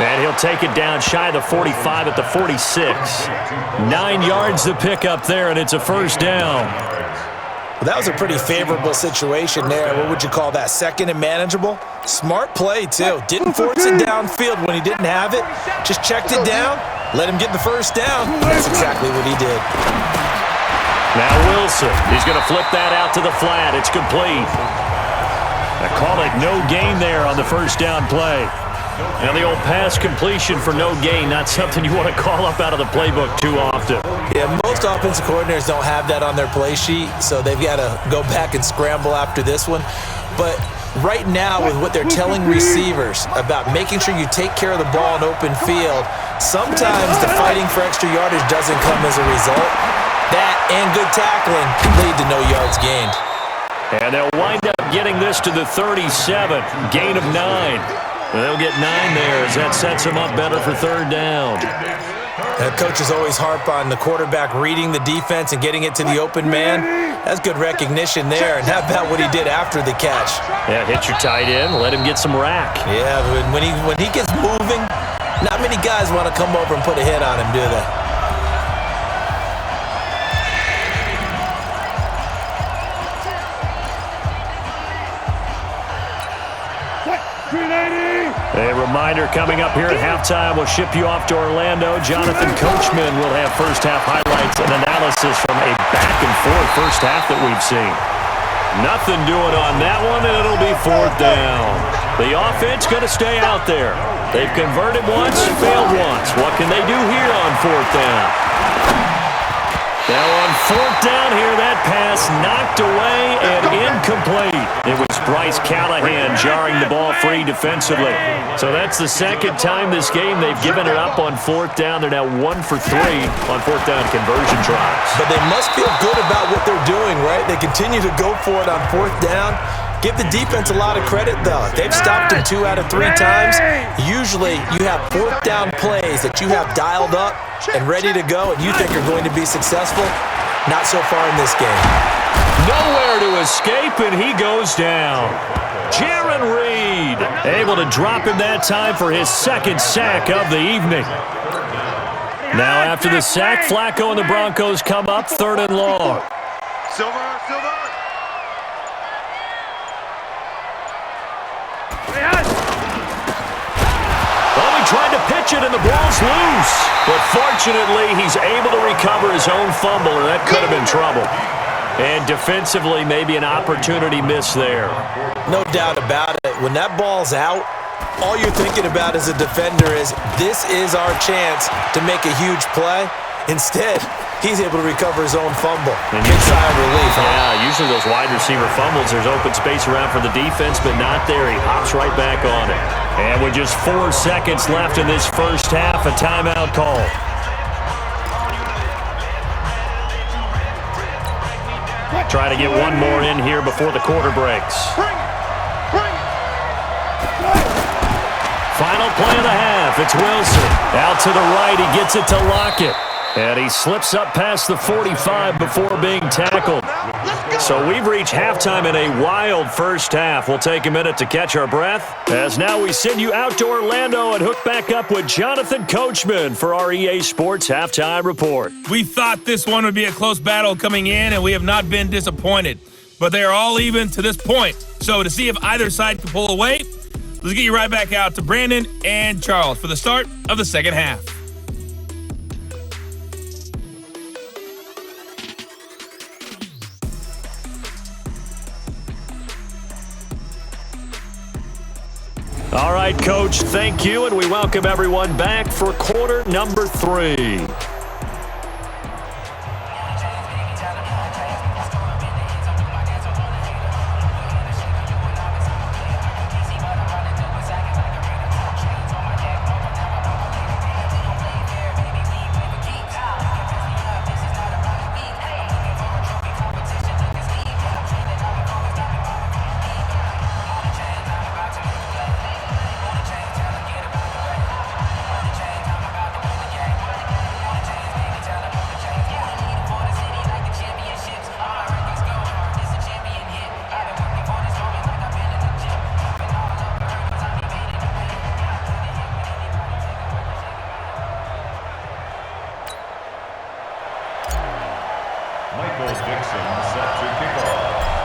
And he'll take it down shy of the 45 at the 46. 9 yards to pick up there, and it's a first down. Well, that was a pretty favorable situation there. What would you call that? 2nd and manageable? Smart play, too. Didn't force it downfield when he didn't have it. Just checked it down. Let him get the first down. That's exactly what he did. Now Wilson. He's going to flip that out to the flat. It's complete. I call it no gain there on the first down play. Now the old pass completion for no gain, not something you want to call up out of the playbook too often. Yeah, most offensive coordinators don't have that on their play sheet, so they've got to go back and scramble after this one. But right now, with what they're telling receivers about making sure you take care of the ball in open field, sometimes the fighting for extra yardage doesn't come as a result. That and good tackling lead to no yards gained. And they'll wind up getting this to the 37, gain of 9. They'll get 9 there as that sets them up better for third down. Coaches always harp on the quarterback reading the defense and getting it to the open man. That's good recognition there. And how about what he did after the catch? Yeah, hit your tight end, let him get some rack. Yeah, when he gets moving, not many guys want to come over and put a hit on him, do they? A reminder coming up here at halftime, we'll ship you off to Orlando. Jonathan Coachman will have first half highlights and analysis from a back-and-forth first half that we've seen. Nothing doing on that one, and it'll be 4th down. The offense going to stay out there. They've converted once, failed once. What can they do here on fourth down? Now on fourth down here, that pass knocked away and incomplete. It was Bryce Callahan jarring the ball free defensively. So that's the second time this game they've given it up on fourth down. They're now 1 for 3 on fourth down conversion tries. But they must feel good about what they're doing, right? They continue to go for it on fourth down. Give the defense a lot of credit, though. They've stopped him 2 out of 3 times. Usually, you have fourth down plays that you have dialed up and ready to go and you think are going to be successful. Not so far in this game. Nowhere to escape, and he goes down. Jaron Reed able to drop him that time for his second sack of the evening. Now after the sack, Flacco and the Broncos come up 3rd and long. Silver. Well, he tried to pitch it, and the ball's loose. But fortunately, he's able to recover his own fumble, or that could have been trouble. And defensively, maybe an opportunity miss there. No doubt about it. When that ball's out, all you're thinking about as a defender is, this is our chance to make a huge play. Instead, he's able to recover his own fumble. Big sigh of relief. Yeah, usually those wide receiver fumbles, there's open space around for the defense, but not there. He hops right back on it. And with just 4 seconds left in this first half, a timeout call. Try to get one more in here before the quarter breaks. Final play of the half. It's Wilson. Out to the right. He gets it to Lockett. And he slips up past the 45 before being tackled. So we've reached halftime in a wild first half. We'll take a minute to catch our breath, as now we send you out to Orlando and hook back up with Jonathan Coachman for our EA Sports Halftime Report. We thought this one would be a close battle coming in, and we have not been disappointed. But they are all even to this point. So to see if either side can pull away, let's get you right back out to Brandon and Charles for the start of the second half. All right, Coach, thank you, and we welcome everyone back for quarter number 3.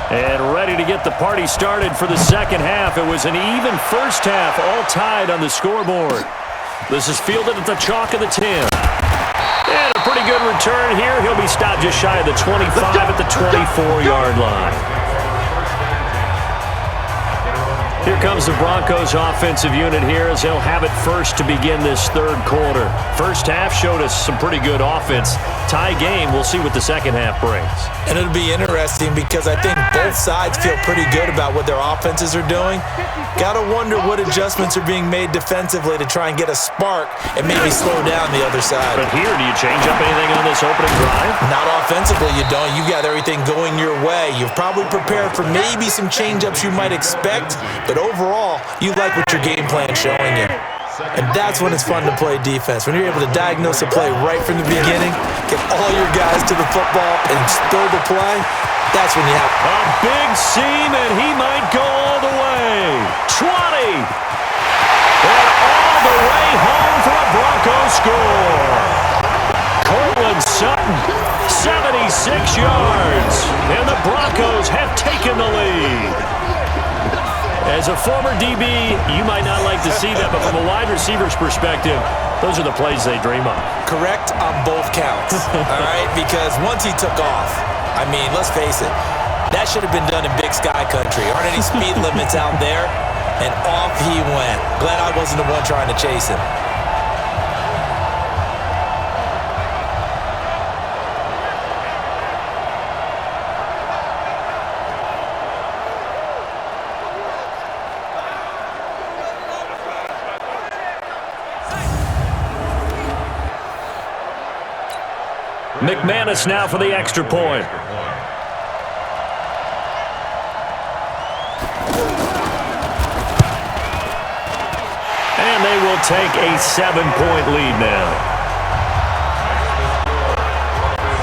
And ready to get the party started for the second half. It was an even first half, all tied on the scoreboard. This is fielded at the chalk of the 10. And a pretty good return here. He'll be stopped just shy of the 25 at the 24-yard line. Here comes the Broncos offensive unit here as they'll have it first to begin this third quarter. First half showed us some pretty good offense. Tie game, we'll see what the second half brings. And it'll be interesting because I think both sides feel pretty good about what their offenses are doing. Got to wonder what adjustments are being made defensively to try and get a spark and maybe slow down the other side. But here, do you change up anything on this opening drive? Not offensively, you don't. You've got everything going your way. You've probably prepared for maybe some change-ups you might expect, but overall, you like what your game plan is showing you. And that's when it's fun to play defense. When you're able to diagnose a play right from the beginning, get all your guys to the football and throw the play, that's when you have a big seam, and he might go all the way. 20. And all the way home for a Broncos score. Cortland Sutton, 76 yards. And the Broncos have taken the lead. As a former DB, you might not like to see that, but from a wide receiver's perspective, those are the plays they dream of. Correct on both counts, all right? Because once he took off, I mean, let's face it, that should have been done in Big Sky Country. Aren't any speed limits out there? And off he went. Glad I wasn't the one trying to chase him. McManus now for the extra point. And they will take a 7-point lead now.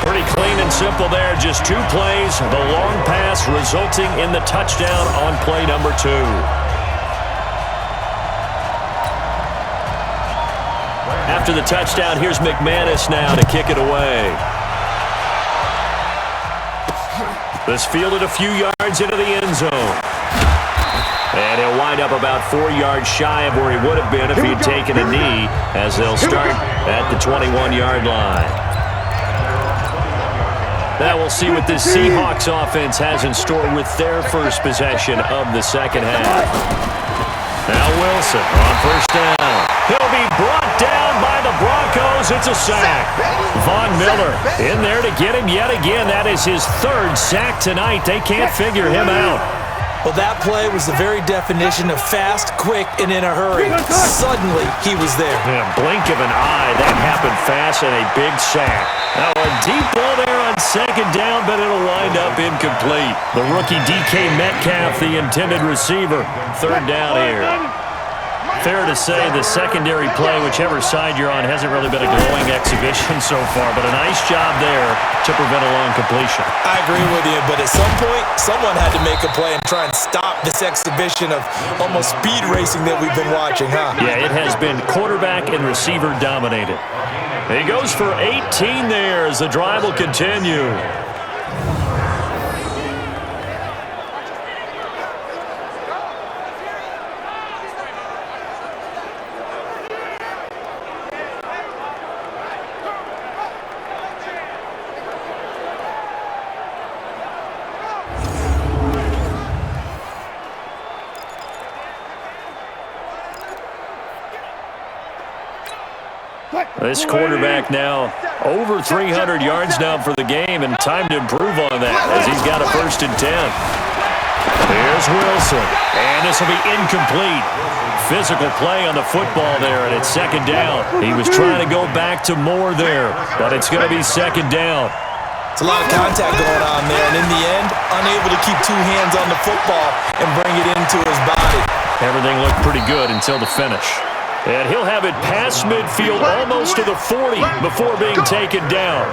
Pretty clean and simple there. Just 2 plays. The long pass resulting in the touchdown on play number 2. After the touchdown, here's McManus now to kick it away. This fielded a few yards into the end zone. And he'll wind up about 4 yards shy of where he would have been if he had taken a knee, as they'll start at the 21-yard line. Now we'll see what this Seahawks offense has in store with their first possession of the second half. Now Wilson on first down. He'll be brought down by the Broncos. It's a sack. Von Miller in there to get him yet again. That is his 3rd sack tonight. They can't figure him out. Well, that play was the very definition of fast, quick, and in a hurry. Suddenly, he was there. Yeah, blink of an eye. That happened fast and a big sack. Now a deep ball there on second down, but it'll wind up incomplete. The rookie DK Metcalf, the intended receiver. 3rd down here. Fair to say the secondary play, whichever side you're on, hasn't really been a glowing exhibition so far, but a nice job there to prevent a long completion. I agree with you, but at some point, someone had to make a play and try and stop this exhibition of almost speed racing that we've been watching, huh? Yeah, it has been quarterback and receiver dominated. He goes for 18 there as the drive will continue. This quarterback now over 300 yards now for the game, and time to improve on that as he's got a 1st and 10. Here's Wilson, and this will be incomplete. Physical play on the football there, and it's 2nd down. He was trying to go back to more there, but it's going to be 2nd down. It's a lot of contact going on there, and in the end, unable to keep 2 hands on the football and bring it into his body. Everything looked pretty good until the finish. And he'll have it past midfield almost to the 40 before being taken down.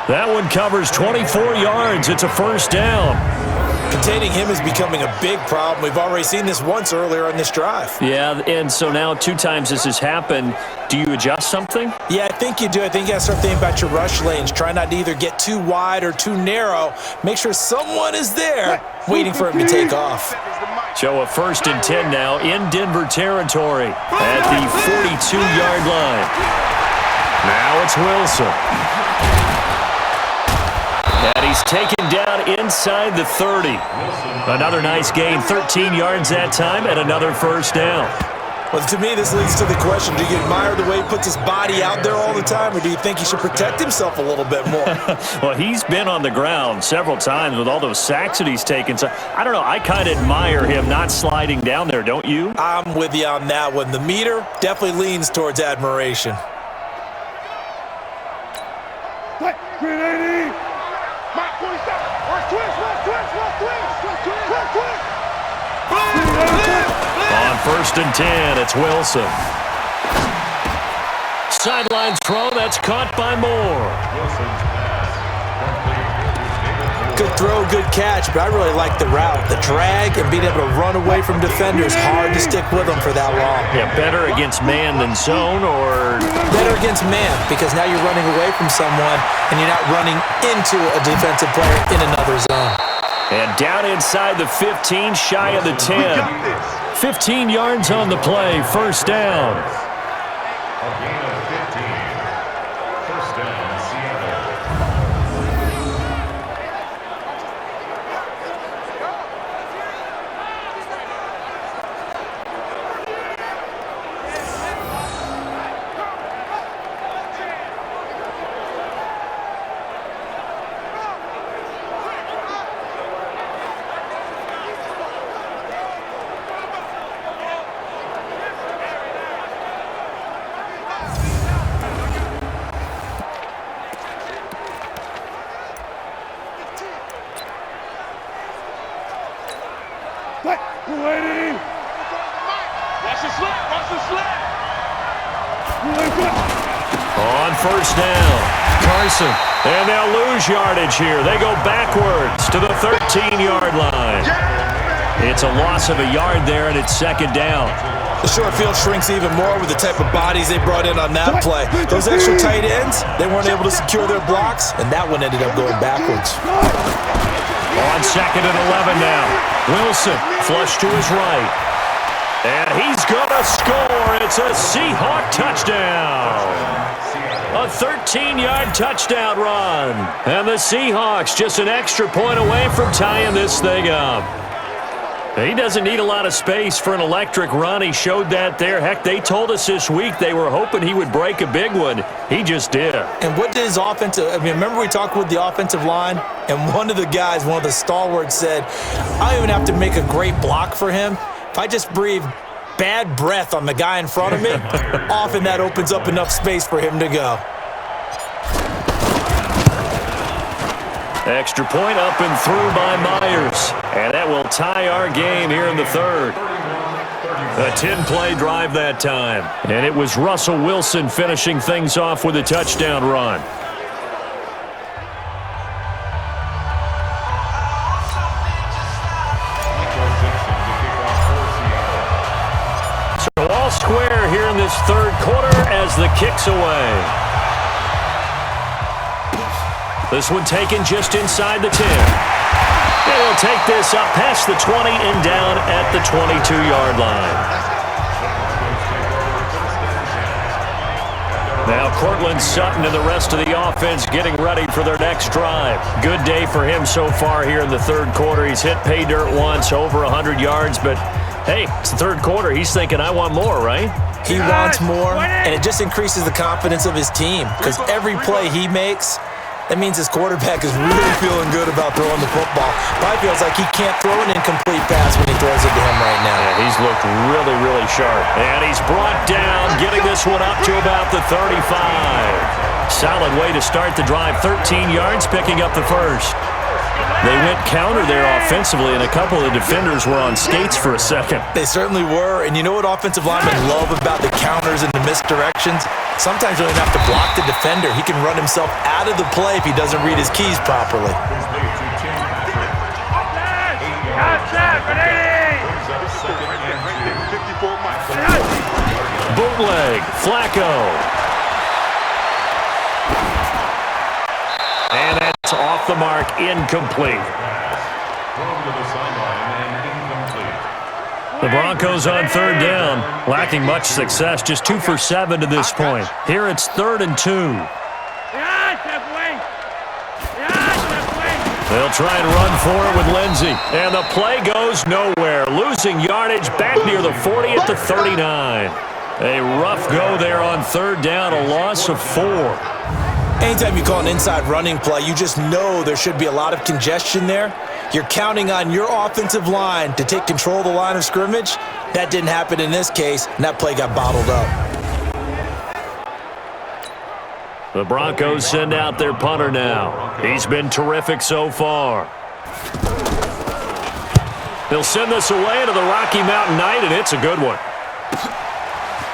That one covers 24 yards. It's a 1st down. Containing him is becoming a big problem. We've already seen this once earlier on this drive. Yeah, and so now 2 times this has happened. Do you adjust something? Yeah, I think you do. I think you got to start thinking about your rush lanes. Try not to either get too wide or too narrow. Make sure someone is there waiting for him to take off. So a 1st and 10 now in Denver territory at the 42-yard line. Now it's Wilson. And he's taken down inside the 30. Another nice gain, 13 yards that time, and another 1st down. Well, to me, this leads to the question, do you admire the way he puts his body out there all the time, or do you think he should protect himself a little bit more? Well, he's been on the ground several times with all those sacks that he's taken. So I don't know. I kind of admire him not sliding down there, don't you? I'm with you on that one. The meter definitely leans towards admiration. On 1st and 10, it's Wilson. Sideline throw, that's caught by Moore. Good throw, good catch, but I really like the route. The drag and being able to run away from defenders, hard to stick with them for that long. Yeah, better against man than zone, or? Better against man, because now you're running away from someone and you're not running into a defensive player in another zone. And down inside the 15, shy of the 10. 15 yards on the play, 1st down. A gain of 15. 1st down, Seattle. On first down, Carson. And they'll lose yardage here. They go backwards to the 13-yard line. It's a loss of a yard there, and it's second down. The short field shrinks even more with the type of bodies they brought in on that play. Those extra tight ends, they weren't able to secure their blocks, and that one ended up going backwards. On second and 11 now. Wilson flush to his right. And he's going to score. It's a Seahawk touchdown. A 13-yard touchdown run. And the Seahawks just an extra point away from tying this thing up. He doesn't need a lot of space for an electric run. He showed that there. Heck, they told us this week they were hoping he would break a big one. He just did. And what did his offensive – I mean, remember we talked with the offensive line? And one of the guys, one of the stalwarts said, I don't even have to make a great block for him. If I just breathe bad breath on the guy in front of me, often that opens up enough space for him to go. Extra point up and through by Myers. And that will tie our game here in the third. A 10-play drive that time. And it was Russell Wilson finishing things off with a touchdown run. So all square here in this third quarter as the kick's away. This one taken just inside the 10. They'll take this up past the 20 and down at the 22-yard line. Now Cortland Sutton and the rest of the offense getting ready for their next drive. Good day for him so far here in the third quarter. He's hit pay dirt once, over 100 yards, but hey, it's the third quarter. He's thinking, I want more, right? He wants more, and it just increases the confidence of his team because every play he makes, that means his quarterback is really feeling good about throwing the football. Probably feels like he can't throw an incomplete pass when he throws it to him right now. Yeah, he's looked really, really sharp. And he's brought down, getting this one up to about the 35. Solid way to start the drive. 13 yards, picking up the first. They went counter there offensively, and a couple of defenders were on skates for a second. They certainly were, and you know what offensive linemen love about the counters and the misdirections? Sometimes you don't even have to block the defender. He can run himself out of the play if he doesn't read his keys properly. Bootleg, Flacco. And that's off the mark, incomplete. The Broncos on third down, lacking much success, just 2 for 7 to this point. Here it's 3rd and 2. They'll try and run for it with Lindsey. And the play goes nowhere. Losing yardage back near the 40 at the 39. A rough go there on third down, a loss of 4. Anytime you call an inside running play, you just know there should be a lot of congestion there. You're counting on your offensive line to take control of the line of scrimmage. That didn't happen in this case, and that play got bottled up. The Broncos send out their punter now. He's been terrific so far. They'll send this away to the Rocky Mountain Night, and it's a good one.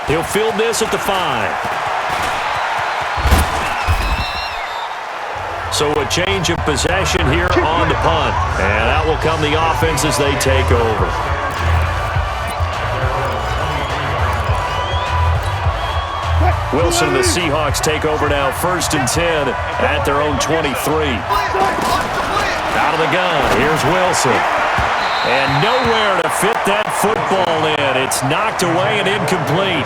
He'll field this at the 5. So a change of possession here on the punt. And out will come the offense as they take over. Wilson and the Seahawks take over now, 1st and 10 at their own 23. Out of the gun, here's Wilson. And nowhere to fit that football in. It's knocked away and incomplete.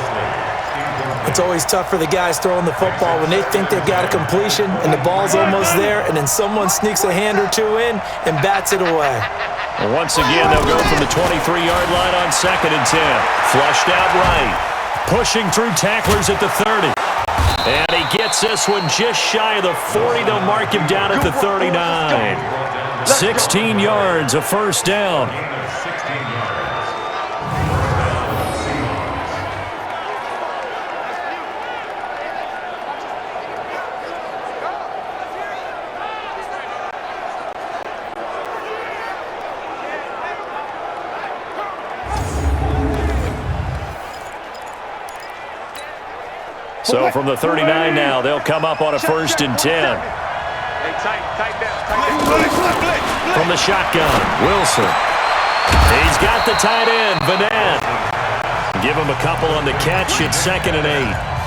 It's always tough for the guys throwing the football when they think they've got a completion and the ball's almost there, and then someone sneaks a hand or two in and bats it away. And once again, they'll go from the 23-yard line on 2nd and 10. Flushed out right. Pushing through tacklers at the 30. And he gets this one just shy of the 40. They'll mark him down at the 39. 16 yards, a first down. So from the 39 now, they'll come up on a 1st and 10. From the shotgun, Wilson. He's got the tight end, Vanette. Give him a couple on the catch. It's 2nd and 8.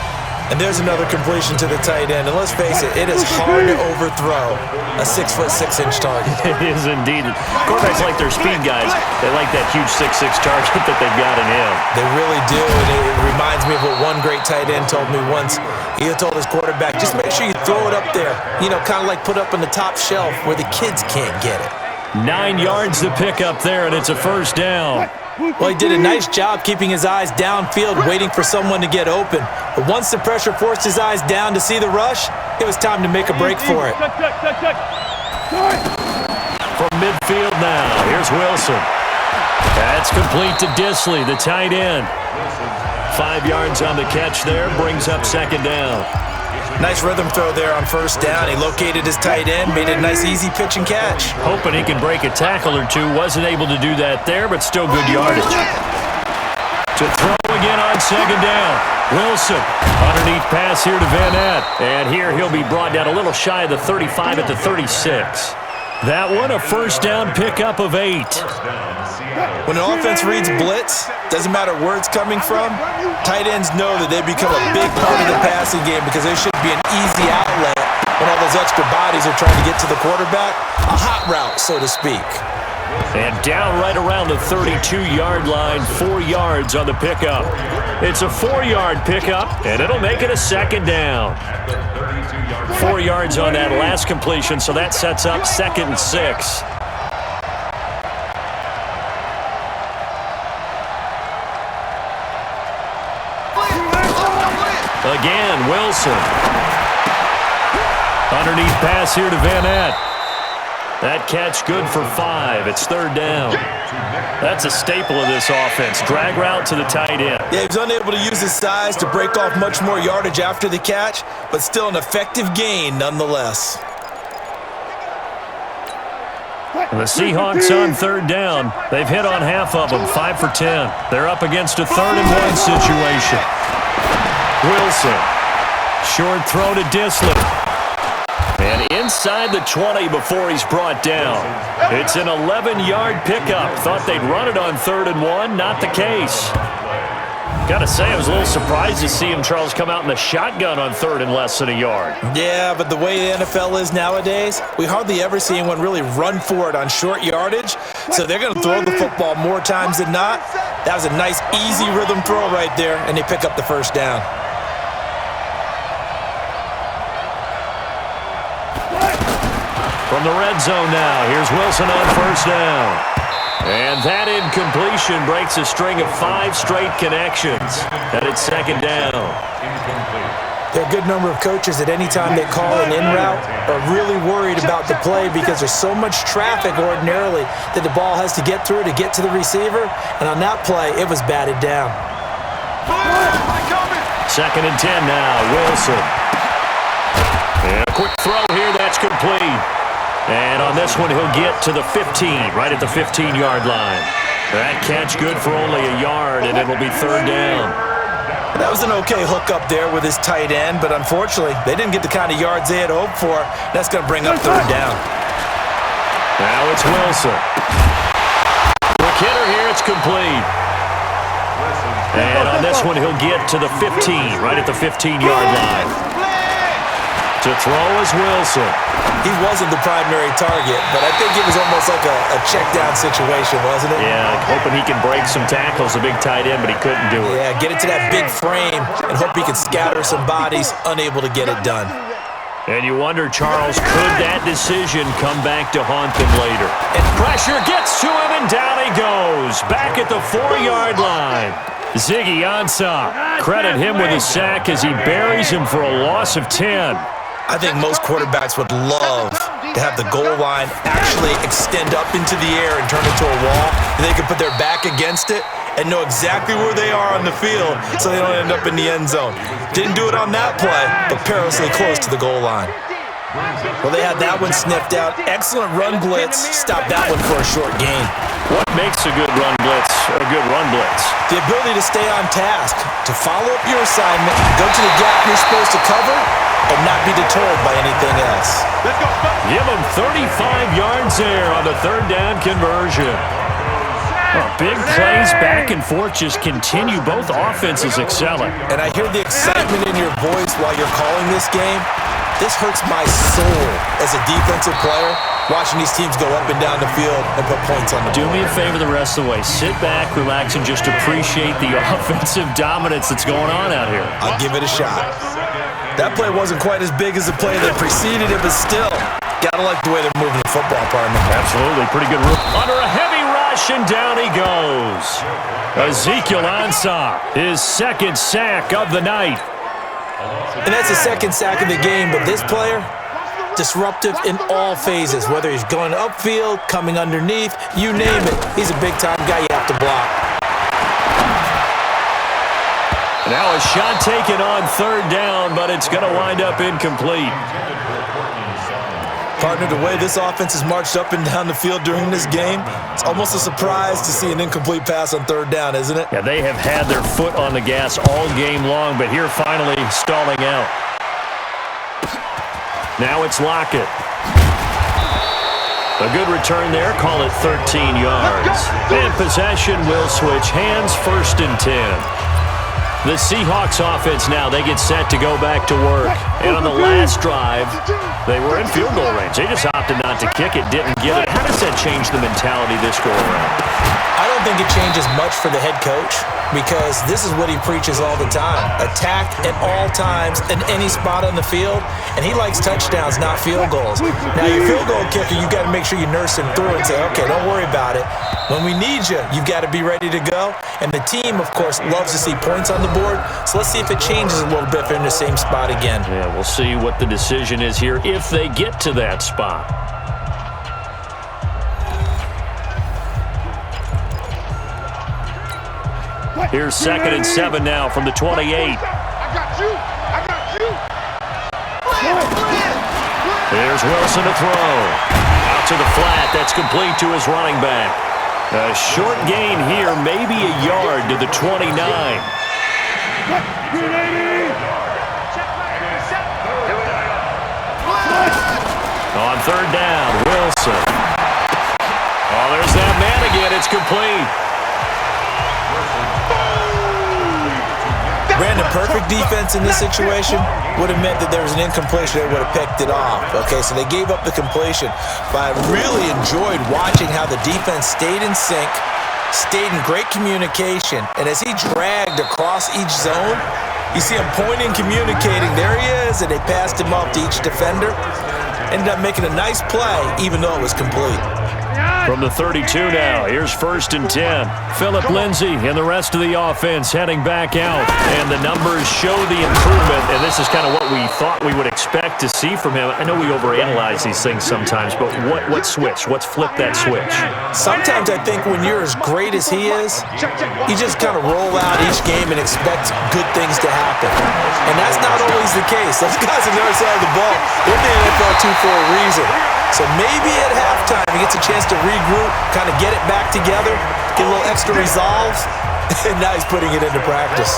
And there's another completion to the tight end. And let's face it, it is hard to overthrow a 6'6" target. It is indeed. Quarterbacks like their speed guys. They like that huge 6'6" target that they've got in him. They really do. And it reminds me of what one great tight end told me once. He told his quarterback, just make sure you throw it up there. You know, kind of like put up on the top shelf where the kids can't get it. 9 yards to pick up there, and it's a 1st down. Well, he did a nice job keeping his eyes downfield, waiting for someone to get open. But once the pressure forced his eyes down to see the rush, it was time to make a break for it. From midfield now, here's Wilson. That's complete to Disley, the tight end. 5 yards on the catch there, brings up 2nd down. Nice rhythm throw there on 1st down. He located his tight end, made it a nice easy pitch and catch. Hoping he can break a tackle or two. Wasn't able to do that there, but still good yardage. To throw again on 2nd down. Wilson, underneath pass here to Vanette. And here he'll be brought down a little shy of the 35 at the 36. That one a 1st down pickup of 8. When an offense reads blitz, doesn't matter where it's coming from, tight ends know that they become a big part of the passing game because there should be an easy outlet when all those extra bodies are trying to get to the quarterback. A hot route, so to speak. And down right around the 32-yard line, 4 yards on the pickup. It's a 4-yard pickup, and it'll make it a 2nd down. 4 yards on that last completion, so that sets up 2nd and 6. Again, Wilson. Underneath pass here to Vanette. That catch good for 5. It's 3rd down. That's a staple of this offense. Drag route to the tight end. Yeah, he was unable to use his size to break off much more yardage after the catch, but still an effective gain nonetheless. The Seahawks on 3rd down. They've hit on half of them, 5 for 10. They're up against a 3rd and 1 situation. Wilson. Short throw to Disley. And inside the 20 before he's brought down. It's an 11-yard pickup. Thought they'd run it on 3rd and 1. Not the case. Gotta say, I was a little surprised to see him, Charles, come out in the shotgun on 3rd and less than a yard. Yeah, but the way the NFL is nowadays, we hardly ever see anyone really run for it on short yardage. So they're going to throw the football more times than not. That was a nice, easy rhythm throw right there, and they pick up the 1st down. From the red zone now, here's Wilson on 1st down. And that incompletion breaks a string of 5 straight connections. And it's 2nd down. There are a good number of coaches at any time they call an in route are really worried about the play because there's so much traffic ordinarily that the ball has to get through to get to the receiver. And on that play, it was batted down. 2nd and 10 now, Wilson. And a quick throw here, that's complete. And on this one, he'll get to the 15, right at the 15-yard line. That catch good for only a yard, and it'll be 3rd down. That was an okay hook up there with his tight end, but unfortunately, they didn't get the kind of yards they had hoped for. That's going to bring up 3rd down. Now it's Wilson. Quick hitter here, it's complete. And on this one, he'll get to the 15, right at the 15-yard line. To throw is Wilson. He wasn't the primary target, but I think it was almost like a check-down situation, wasn't it? Yeah, hoping he can break some tackles, a big tight end, but he couldn't do it. Yeah, get it to that big frame and hope he can scatter some bodies, unable to get it done. And you wonder, Charles, could that decision come back to haunt them later? And pressure gets to him, and down he goes. Back at the 4-yard line. Ziggy Ansah. Credit him with a sack as he buries him for a loss of 10. I think most quarterbacks would love to have the goal line actually extend up into the air and turn into a wall. And they can put their back against it and know exactly where they are on the field so they don't end up in the end zone. Didn't do it on that play, but perilously close to the goal line. Well, they had that one sniffed out. Excellent run blitz. Stopped that one for a short gain. What makes a good run blitz a good run blitz? The ability to stay on task, to follow up your assignment, go to the gap you're supposed to cover, and not be deterred by anything else. Give them 35 yards there on the third down conversion. Oh, big plays back and forth just continue. Both offenses excelling. And I hear the excitement in your voice while you're calling this game. This hurts my soul as a defensive player, watching these teams go up and down the field and put points on the board. Do me a favor the rest of the way. Sit back, relax, and just appreciate the offensive dominance that's going on out here. I'll give it a shot. That play wasn't quite as big as the play that preceded it, but still, gotta like the way they're moving the football, partner. Absolutely, pretty good room. Under a heavy rush, and down he goes. Ezekiel Ansah, his second sack of the night. And that's the second sack of the game, but this player, disruptive in all phases, whether he's going upfield, coming underneath, you name it. He's a big-time guy you have to block. Now a shot taken on third down, but it's going to wind up incomplete. Partner, the way this offense has marched up and down the field during this game, it's almost a surprise to see an incomplete pass on third down, isn't it? Yeah, they have had their foot on the gas all game long, but here finally stalling out. Now it's Lockett. A good return there, call it 13 yards. And possession will switch hands, 1st and 10. The Seahawks offense now, they get set to go back to work. And on the last drive, they were in field goal range. They just opted not to kick it, didn't get it. How does that change the mentality this go around? I don't think it changes much for the head coach because this is what he preaches all the time. Attack at all times in any spot on the field, and he likes touchdowns, not field goals. Now, your field goal kicker, you've got to make sure you nurse him through and say, okay, don't worry about it. When we need you, you've got to be ready to go. And the team, of course, loves to see points on the board, so let's see if it changes a little bit if they're in the same spot again. Yeah, we'll see what the decision is here if they get to that spot. Here's 2nd and 7 now from the 28. I got you. There's Wilson to throw. Out to the flat. That's complete to his running back. A short gain here, maybe a yard to the 29. On third down, Wilson. Oh, there's that man again. It's complete. Brandon, perfect defense in this situation would have meant that there was an incompletion. They would have picked it off. Okay, so they gave up the completion. But I really enjoyed watching how the defense stayed in sync, stayed in great communication. And as he dragged across each zone, you see him pointing, communicating. There he is, and they passed him off to each defender. Ended up making a nice play, even though it was complete. From the 32 now, here's 1st and 10. Phillip Lindsay and the rest of the offense heading back out. And the numbers show the improvement, and this is kind of what we thought we would expect to see from him. I know we overanalyze these things sometimes, but what switch? What's flipped that switch? Sometimes I think when you're as great as he is, you just kind of roll out each game and expect good things to happen. And that's not always the case. Those guys on the other side of the ball, they're in the NFL too for a reason. So maybe at halftime he gets a chance to regroup, kind of get it back together, get a little extra resolve, and now he's putting it into practice.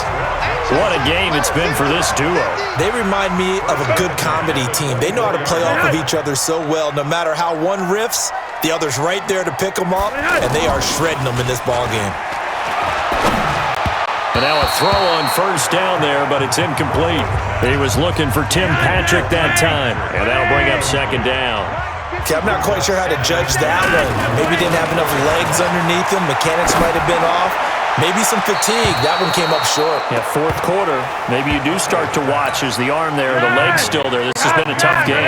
What a game it's been for this duo. They remind me of a good comedy team. They know how to play off of each other so well. No matter how one riffs, the other's right there to pick them up, and they are shredding them in this ballgame. And now a throw on 1st down there, but it's incomplete. He was looking for Tim Patrick that time, and that'll bring up 2nd down. Okay, I'm not quite sure how to judge that one. Maybe didn't have enough legs underneath him. Mechanics might have been off. Maybe some fatigue. That one came up short. Yeah, 4th quarter. Maybe you do start to watch as the arm there, the leg's still there. This has been a tough game.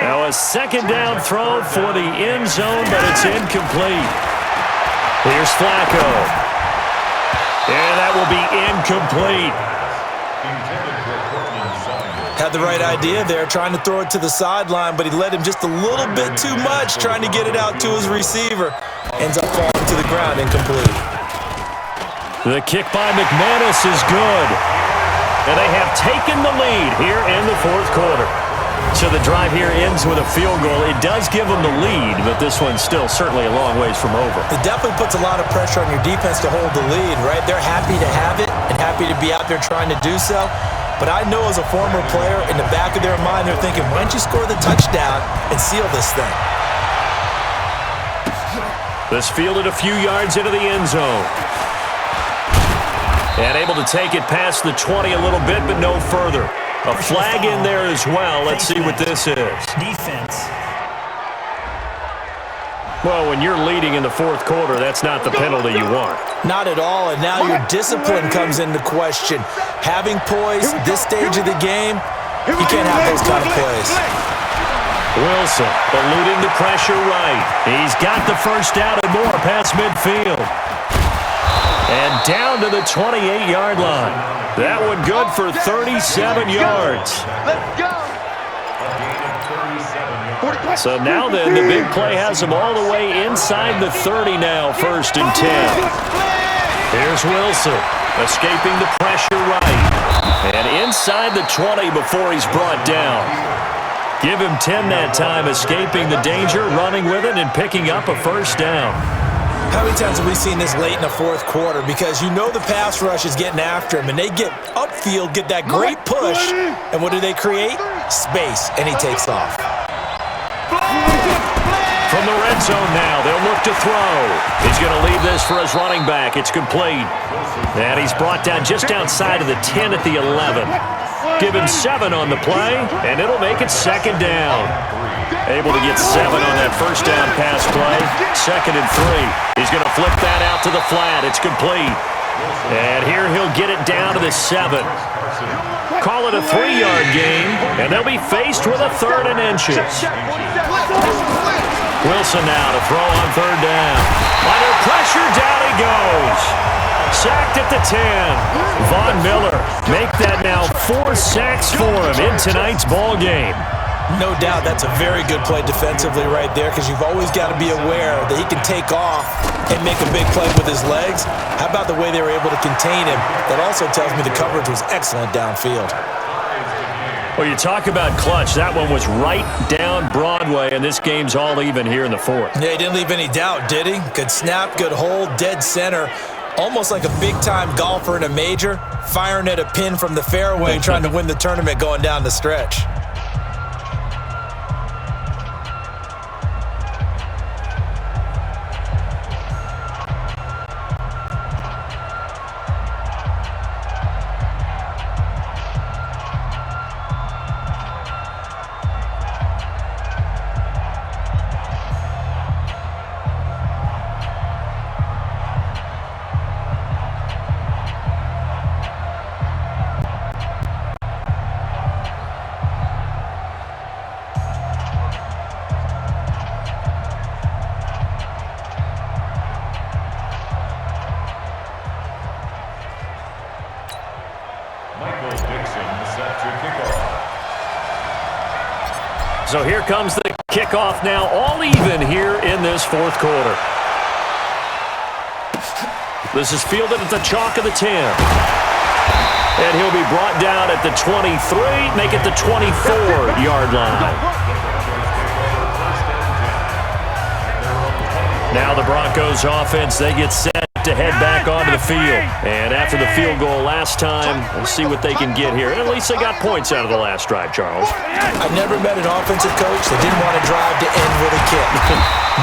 Now a 2nd down throw for the end zone, but it's incomplete. Here's Flacco. And that will be incomplete. Had the right idea there, trying to throw it to the sideline, but he led him just a little bit too much, trying to get it out to his receiver. Ends up falling to the ground, incomplete. The kick by McManus is good. And they have taken the lead here in the 4th quarter. So the drive here ends with a field goal. It does give them the lead, but this one's still certainly a long ways from over. It definitely puts a lot of pressure on your defense to hold the lead, right? They're happy to have it and happy to be out there trying to do so. But I know as a former player, in the back of their mind, they're thinking, why don't you score the touchdown and seal this thing? This fielded a few yards into the end zone. And able to take it past the 20 a little bit, but no further. A flag in there as well. Let's see what this is. Defense. Well, when you're leading in the fourth quarter, that's not the penalty you want. Not at all, and now your discipline comes into question. Having poise this stage of the game, you can't have those kind of plays. Wilson eluding the pressure right. He's got the first down and more past midfield. And down to the 28-yard line. That one good for 37 yards. Let's go. So now then, the big play has them all the way inside the 30 now, 1st and 10. Here's Wilson, escaping the pressure right. And inside the 20 before he's brought down. Give him 10 that time, escaping the danger, running with it, and picking up a first down. How many times have we seen this late in the fourth quarter? Because you know the pass rush is getting after him, and they get upfield, get that great push, and what do they create? Space, and he takes off. From the red zone now, they'll look to throw. He's going to leave this for his running back. It's complete. And he's brought down just outside of the 10 at the 11. Give him 7 on the play, and it'll make it 2nd down. Able to get 7 on that first down pass play. 2nd and 3. He's going to flip that out to the flat. It's complete. And here he'll get it down to the 7. Call it a 3-yard gain, and they'll be faced with a 3rd and inches. Wilson now to throw on 3rd down. Under pressure, down he goes. Sacked at the 10. Von Miller make that now 4 sacks for him in tonight's ball game. No doubt that's a very good play defensively right there, because you've always got to be aware that he can take off and make a big play with his legs. How about the way they were able to contain him? That also tells me the coverage was excellent downfield. Well, you talk about clutch. That one was right down Broadway, and this game's all even here in the 4th. Yeah, he didn't leave any doubt, did he? Good snap, good hold, dead center. Almost like a big-time golfer in a major, firing at a pin from the fairway, trying to win the tournament going down the stretch. So here comes the kickoff now, all even here in this 4th quarter. This is fielded at the chalk of the 10. And he'll be brought down at the 23, make it the 24-yard line. Now the Broncos offense, they get set to head back onto the field. And after the field goal last time, we'll see what they can get here. And at least they got points out of the last drive, Charles. I've never met an offensive coach that didn't want to drive to end with a kick.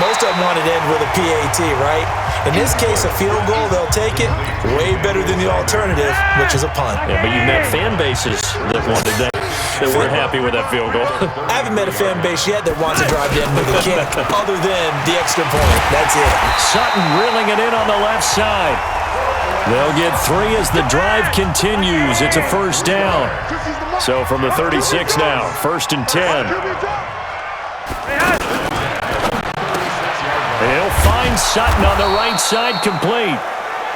Most of them wanted to end with a PAT, right? In this case, a field goal, they'll take it. Way better than the alternative, which is a punt. Yeah, but you've met fan bases that wanted that. That weren't happy with that field goal. I haven't met a fan base yet that wants to drive to end with a kick other than the extra point. That's it. Sutton reeling it in on the left side. They'll get 3 as the drive continues. It's a first down. So from the 36 now, 1st and 10. And he'll find Sutton on the right side complete.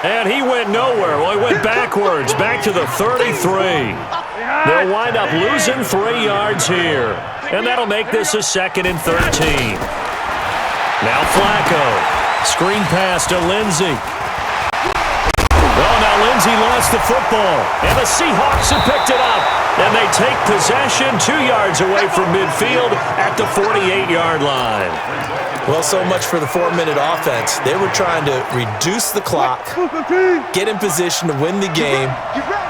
And he went nowhere. Well, he went backwards, back to the 33. They'll wind up losing 3 yards here. And that'll make this a 2nd and 13. Now Flacco. Screen pass to Lindsey. Oh, now Now Lindsey lost the football, and the Seahawks have picked it up. And they take possession 2 yards away from midfield at the 48-yard line. Well, so much for the 4-minute offense. They were trying to reduce the clock, get in position to win the game,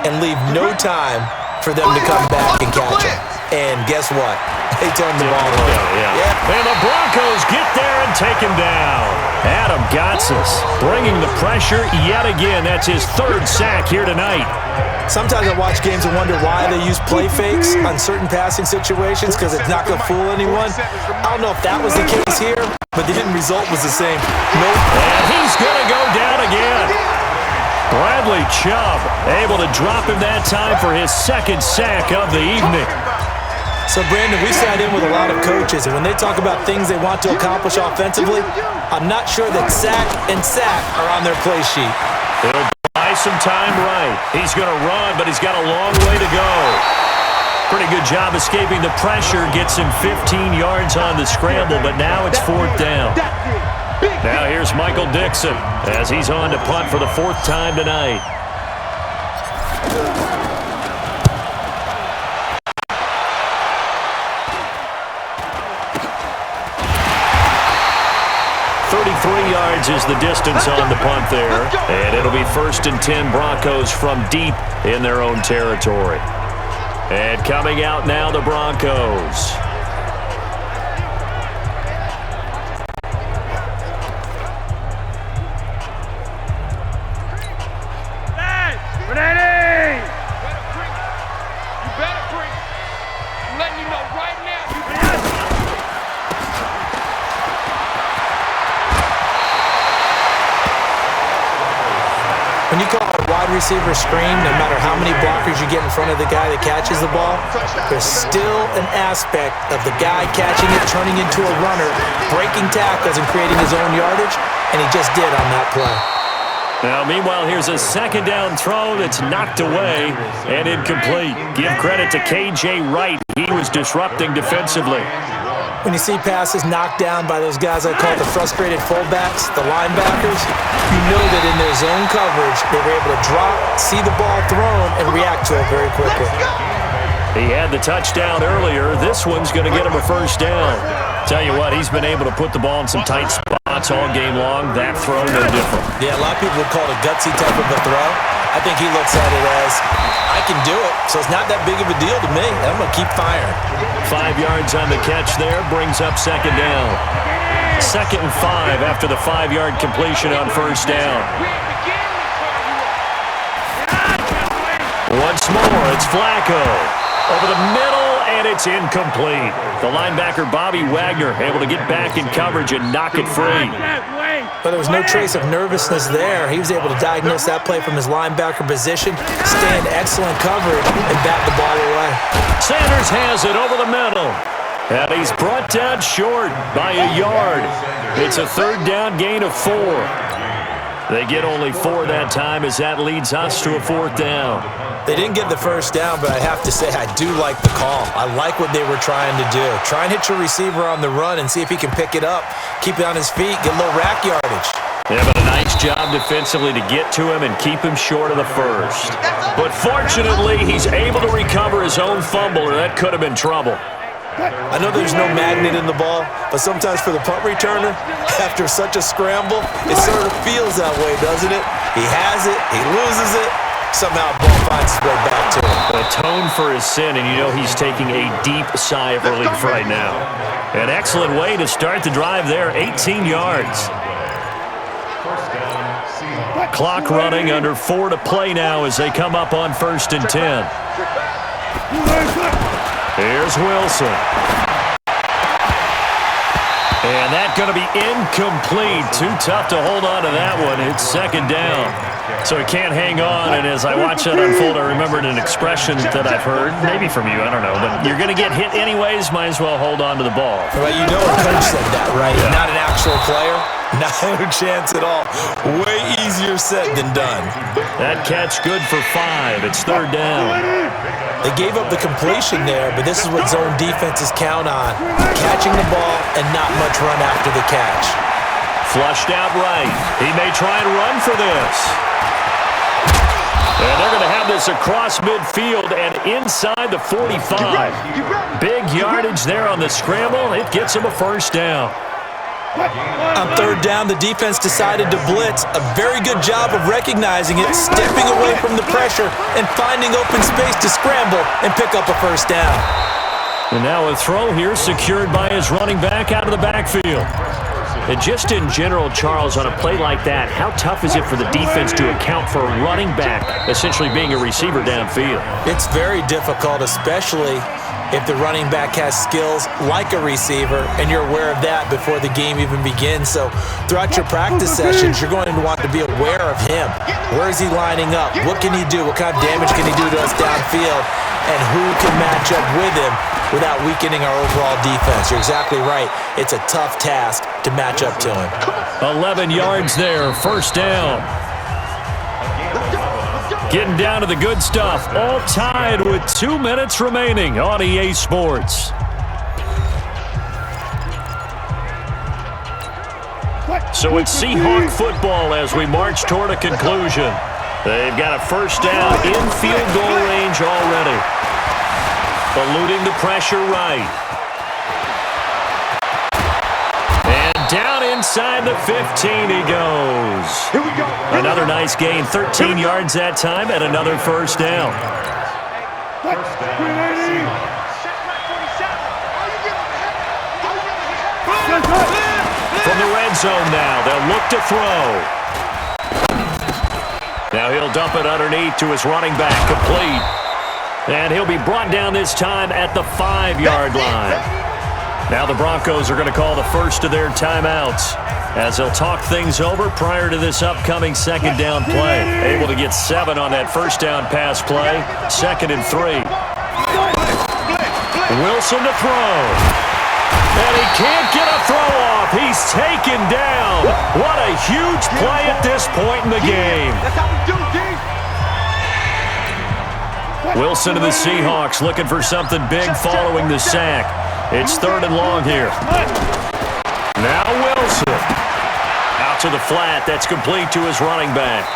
and leave no time for them to come back and catch it. And guess what? They turned the ball over. Yeah. And the Broncos get there and take him down. Adam Gotsis bringing the pressure yet again. That's his 3rd sack here tonight. Sometimes I watch games and wonder why they use play fakes on certain passing situations because it's not going to fool anyone. I don't know if that was the case here, but the end result was the same. Nope. And he's going to go down again. Bradley Chubb able to drop him that time for his 2nd sack of the evening. So, Brandon, we sat in with a lot of coaches, and when they talk about things they want to accomplish offensively, I'm not sure that sack and sack are on their play sheet. He'll buy some time right. He's going to run, but he's got a long way to go. Pretty good job escaping the pressure. Gets him 15 yards on the scramble, but now it's 4th down. Now here's Michael Dixon as he's on to punt for the 4th time tonight. Yards is the distance on the punt there, and it'll be 1st and 10 Broncos from deep in their own territory. And coming out now, the Broncos. When you call a wide receiver screen, no matter how many blockers you get in front of the guy that catches the ball, there's still an aspect of the guy catching it, turning into a runner, breaking tackles and creating his own yardage, and he just did on that play. Now, meanwhile, here's a 2nd down throw that's knocked away and incomplete. Give credit to K.J. Wright. He was disrupting defensively. When you see passes knocked down by those guys I call the frustrated fullbacks, the linebackers, you know that in their zone coverage, they were able to drop, see the ball thrown, and react to it very quickly. He had the touchdown earlier. This one's going to get him a 1st down. Tell you what, he's been able to put the ball in some tight spots all game long. That throw, no different. Yeah, a lot of people would call it a gutsy type of a throw. I think he looks at it as, I can do it, so it's not that big of a deal to me. I'm going to keep firing. 5 yards on the catch there, brings up 2nd down. 2nd and 5 after the 5-yard completion on 1st down. Once more, it's Flacco. Over the middle, and it's incomplete. The linebacker, Bobby Wagner, able to get back in coverage and knock it free. But there was no trace of nervousness there. He was able to diagnose that play from his linebacker position, stay in excellent coverage, and bat the ball away. Sanders has it over the middle. And he's brought down short by a yard. It's a 3rd down gain of 4. They get only 4 that time as that leads us to a 4th down. They didn't get the 1st down, but I have to say I do like the call. I like what they were trying to do. Try and hit your receiver on the run and see if he can pick it up, keep it on his feet, get a little rack yardage. Yeah, but a nice job defensively to get to him and keep him short of the 1st. But fortunately, he's able to recover his own fumble, or that could have been trouble. I know there's no magnet in the ball, but sometimes for the punt returner, after such a scramble, it sort of feels that way, doesn't it? He has it, he loses it, somehow the ball finds its way back to him. Atone for his sin, and you know he's taking a deep sigh of relief right now. An excellent way to start the drive there, 18 yards. Clock running, under 4 to play now as they come up on 1st and 10. Here's Wilson. And that's going to be incomplete. Too tough to hold on to that one. It's 2nd down. So he can't hang on, and as I watch that unfold, I remembered an expression that I've heard, maybe from you, I don't know, but you're going to get hit anyways, might as well hold on to the ball. Well, you know a coach said that, right? Yeah. Not an actual player. Not a chance at all. Way easier said than done. That catch good for 5. It's 3rd down. They gave up the completion there, but this is what zone defenses count on. Catching the ball and not much run after the catch. Flushed out right. He may try and run for this. And they're going to have this across midfield and inside the 45. Big yardage there on the scramble. It gets them a first down. On third down, the defense decided to blitz. A very good job of recognizing it, stepping away from the pressure, and finding open space to scramble and pick up a first down. And now a throw here secured by his running back out of the backfield. And just in general, Charles, on a play like that, how tough is it for the defense to account for a running back essentially being a receiver downfield? It's very difficult, especially if the running back has skills like a receiver, and you're aware of that before the game even begins. So throughout your practice sessions, you're going to want to be aware of him. Where is he lining up? What can he do? What kind of damage can he do to us downfield? And who can match up with him without weakening our overall defense? You're exactly right. It's a tough task to match up to him. 11 yards there, first down. Getting down to the good stuff. All tied with 2 minutes remaining on EA Sports. So it's Seahawk football as we march toward a conclusion. They've got a first down in field goal range already. Eluding the pressure right. And down inside the 15 he goes. Here we go. Another nice gain, 13 yards that time, and another first down. First down, Seahawks. From the red zone now, they'll look to throw. Now he'll dump it underneath to his running back, complete. And he'll be brought down this time at the 5-yard line. Now the Broncos are going to call the first of their timeouts as they'll talk things over prior to this upcoming second down play. Able to get 7 on that first down pass play. 2nd and 3. Wilson to throw. And he can't get a throw off. He's taken down. What a huge play at this point in the game. That's how we do, D. Wilson to the Seahawks looking for something big following the sack. It's 3rd and long here. Now Wilson. Out to the flat. That's complete to his running back.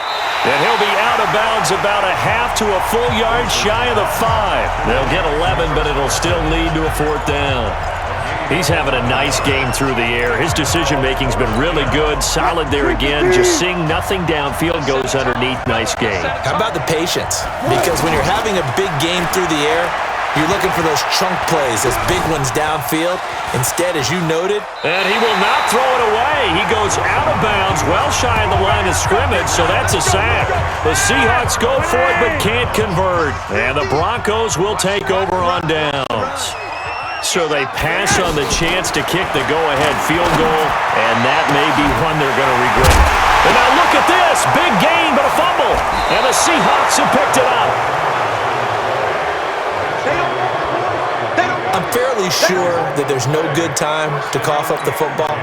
And he'll be out of bounds about a half to a full yard shy of the 5. They'll get 11, but it'll still lead to a 4th down. He's having a nice game through the air. His decision-making's been really good. Solid there again. Just seeing nothing downfield goes underneath. Nice game. How about the patience? Because when you're having a big game through the air, you're looking for those chunk plays, those big ones downfield. Instead, as you noted. And he will not throw it away. He goes out of bounds, well shy of the line of scrimmage, so that's a sack. The Seahawks go for it but can't convert. And the Broncos will take over on downs. So they pass on the chance to kick the go-ahead field goal, and that may be one they're going to regret. And now look at this. Big gain, but a fumble. And the Seahawks have picked it up. I'm fairly sure that there's no good time to cough up the football,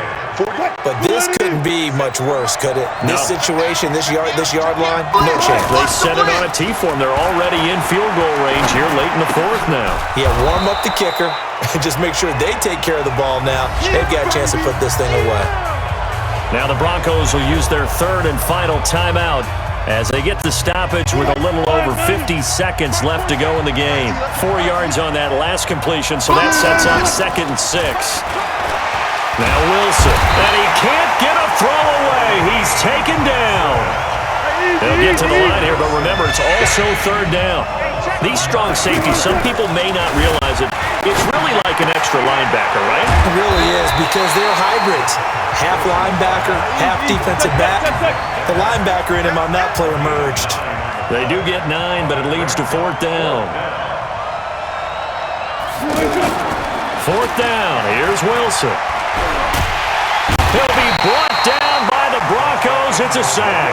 but this couldn't be much worse, could it? No. This situation, this yard line, no chance. They set it on a T-form. They're already in field goal range here late in the 4th now. Yeah, warm up the kicker and just make sure they take care of the ball now. They've got a chance to put this thing away. Now the Broncos will use their 3rd and final timeout as they get the stoppage with a little over 50 seconds left to go in the game. 4 yards on that last completion, so that sets up 2nd and 6. Now Wilson, and he can't get a throw away. He's taken down. They'll get to the line here, but remember, it's also 3rd down. These strong safeties, some people may not realize it. It's really like an extra linebacker, right? It really is, because they're hybrids. Half linebacker, half defensive back. The linebacker in him on that play emerged. They do get 9, but it leads to 4th down. 4th down. Here's Wilson. He'll be brought down by the Broncos. It's a sack.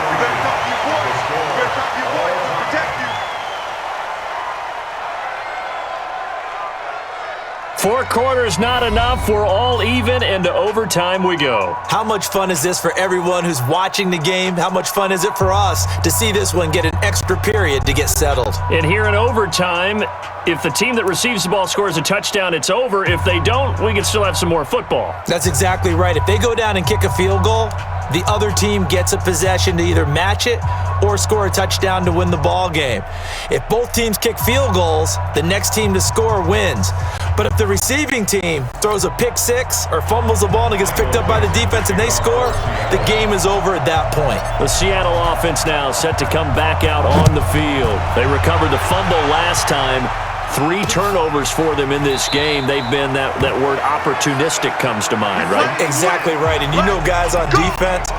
Four quarters not enough. We're all even, and to overtime we go. How much fun is this for everyone who's watching the game? How much fun is it for us to see this one get an extra period to get settled? And here in overtime, if the team that receives the ball scores a touchdown, it's over. If they don't, we can still have some more football. That's exactly right. If they go down and kick a field goal, the other team gets a possession to either match it or score a touchdown to win the ball game. If both teams kick field goals, the next team to score wins. But if the receiving team throws a pick six or fumbles the ball and it gets picked up by the defense and they score, the game is over at that point. The Seattle offense now set to come back out on the field. They recovered the fumble last time. 3 turnovers for them in this game. They've been, that word opportunistic comes to mind, right? Exactly right. And you know guys on defense,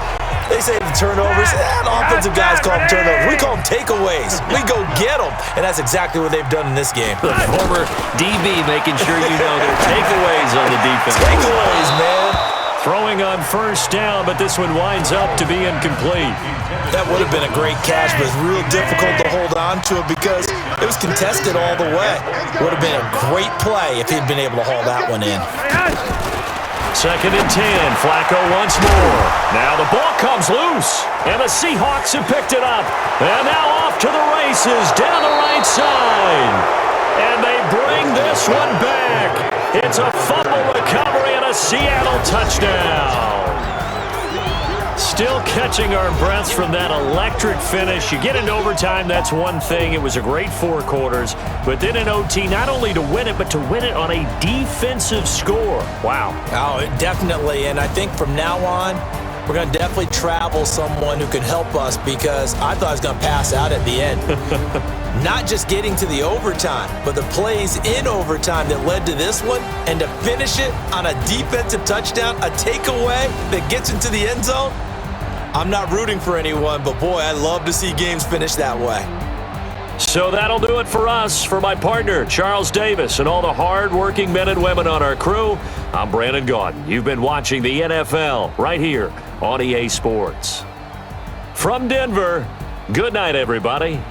they say the turnovers, and offensive guys call them turnovers. We call them takeaways. We go get them. And that's exactly what they've done in this game. The former DB making sure you know their takeaways on the defense. Takeaways, man. Throwing on first down, but this one winds up to be incomplete. That would have been a great catch, but it's real difficult to hold on to it because it was contested all the way. Would have been a great play if he'd been able to haul that one in. 2nd and 10. Flacco once more. Now the ball comes loose, and the Seahawks have picked it up. And now off to the races down the right side. And they bring this one back. It's a fumble recovery and a Seattle touchdown. Still catching our breaths from that electric finish. You get into overtime, that's one thing. It was a great 4 quarters. But then in OT, not only to win it, but to win it on a defensive score. Wow. Oh, definitely. And I think from now on, we're going to definitely travel someone who can help us because I thought I was going to pass out at the end. Not just getting to the overtime, but the plays in overtime that led to this one, and to finish it on a defensive touchdown, a takeaway that gets into the end zone. I'm not rooting for anyone, but boy, I love to see games finish that way. So that'll do it for us. For my partner, Charles Davis, and all the hard-working men and women on our crew, I'm Brandon Gaudin. You've been watching the NFL right here on EA Sports. From Denver, good night, everybody.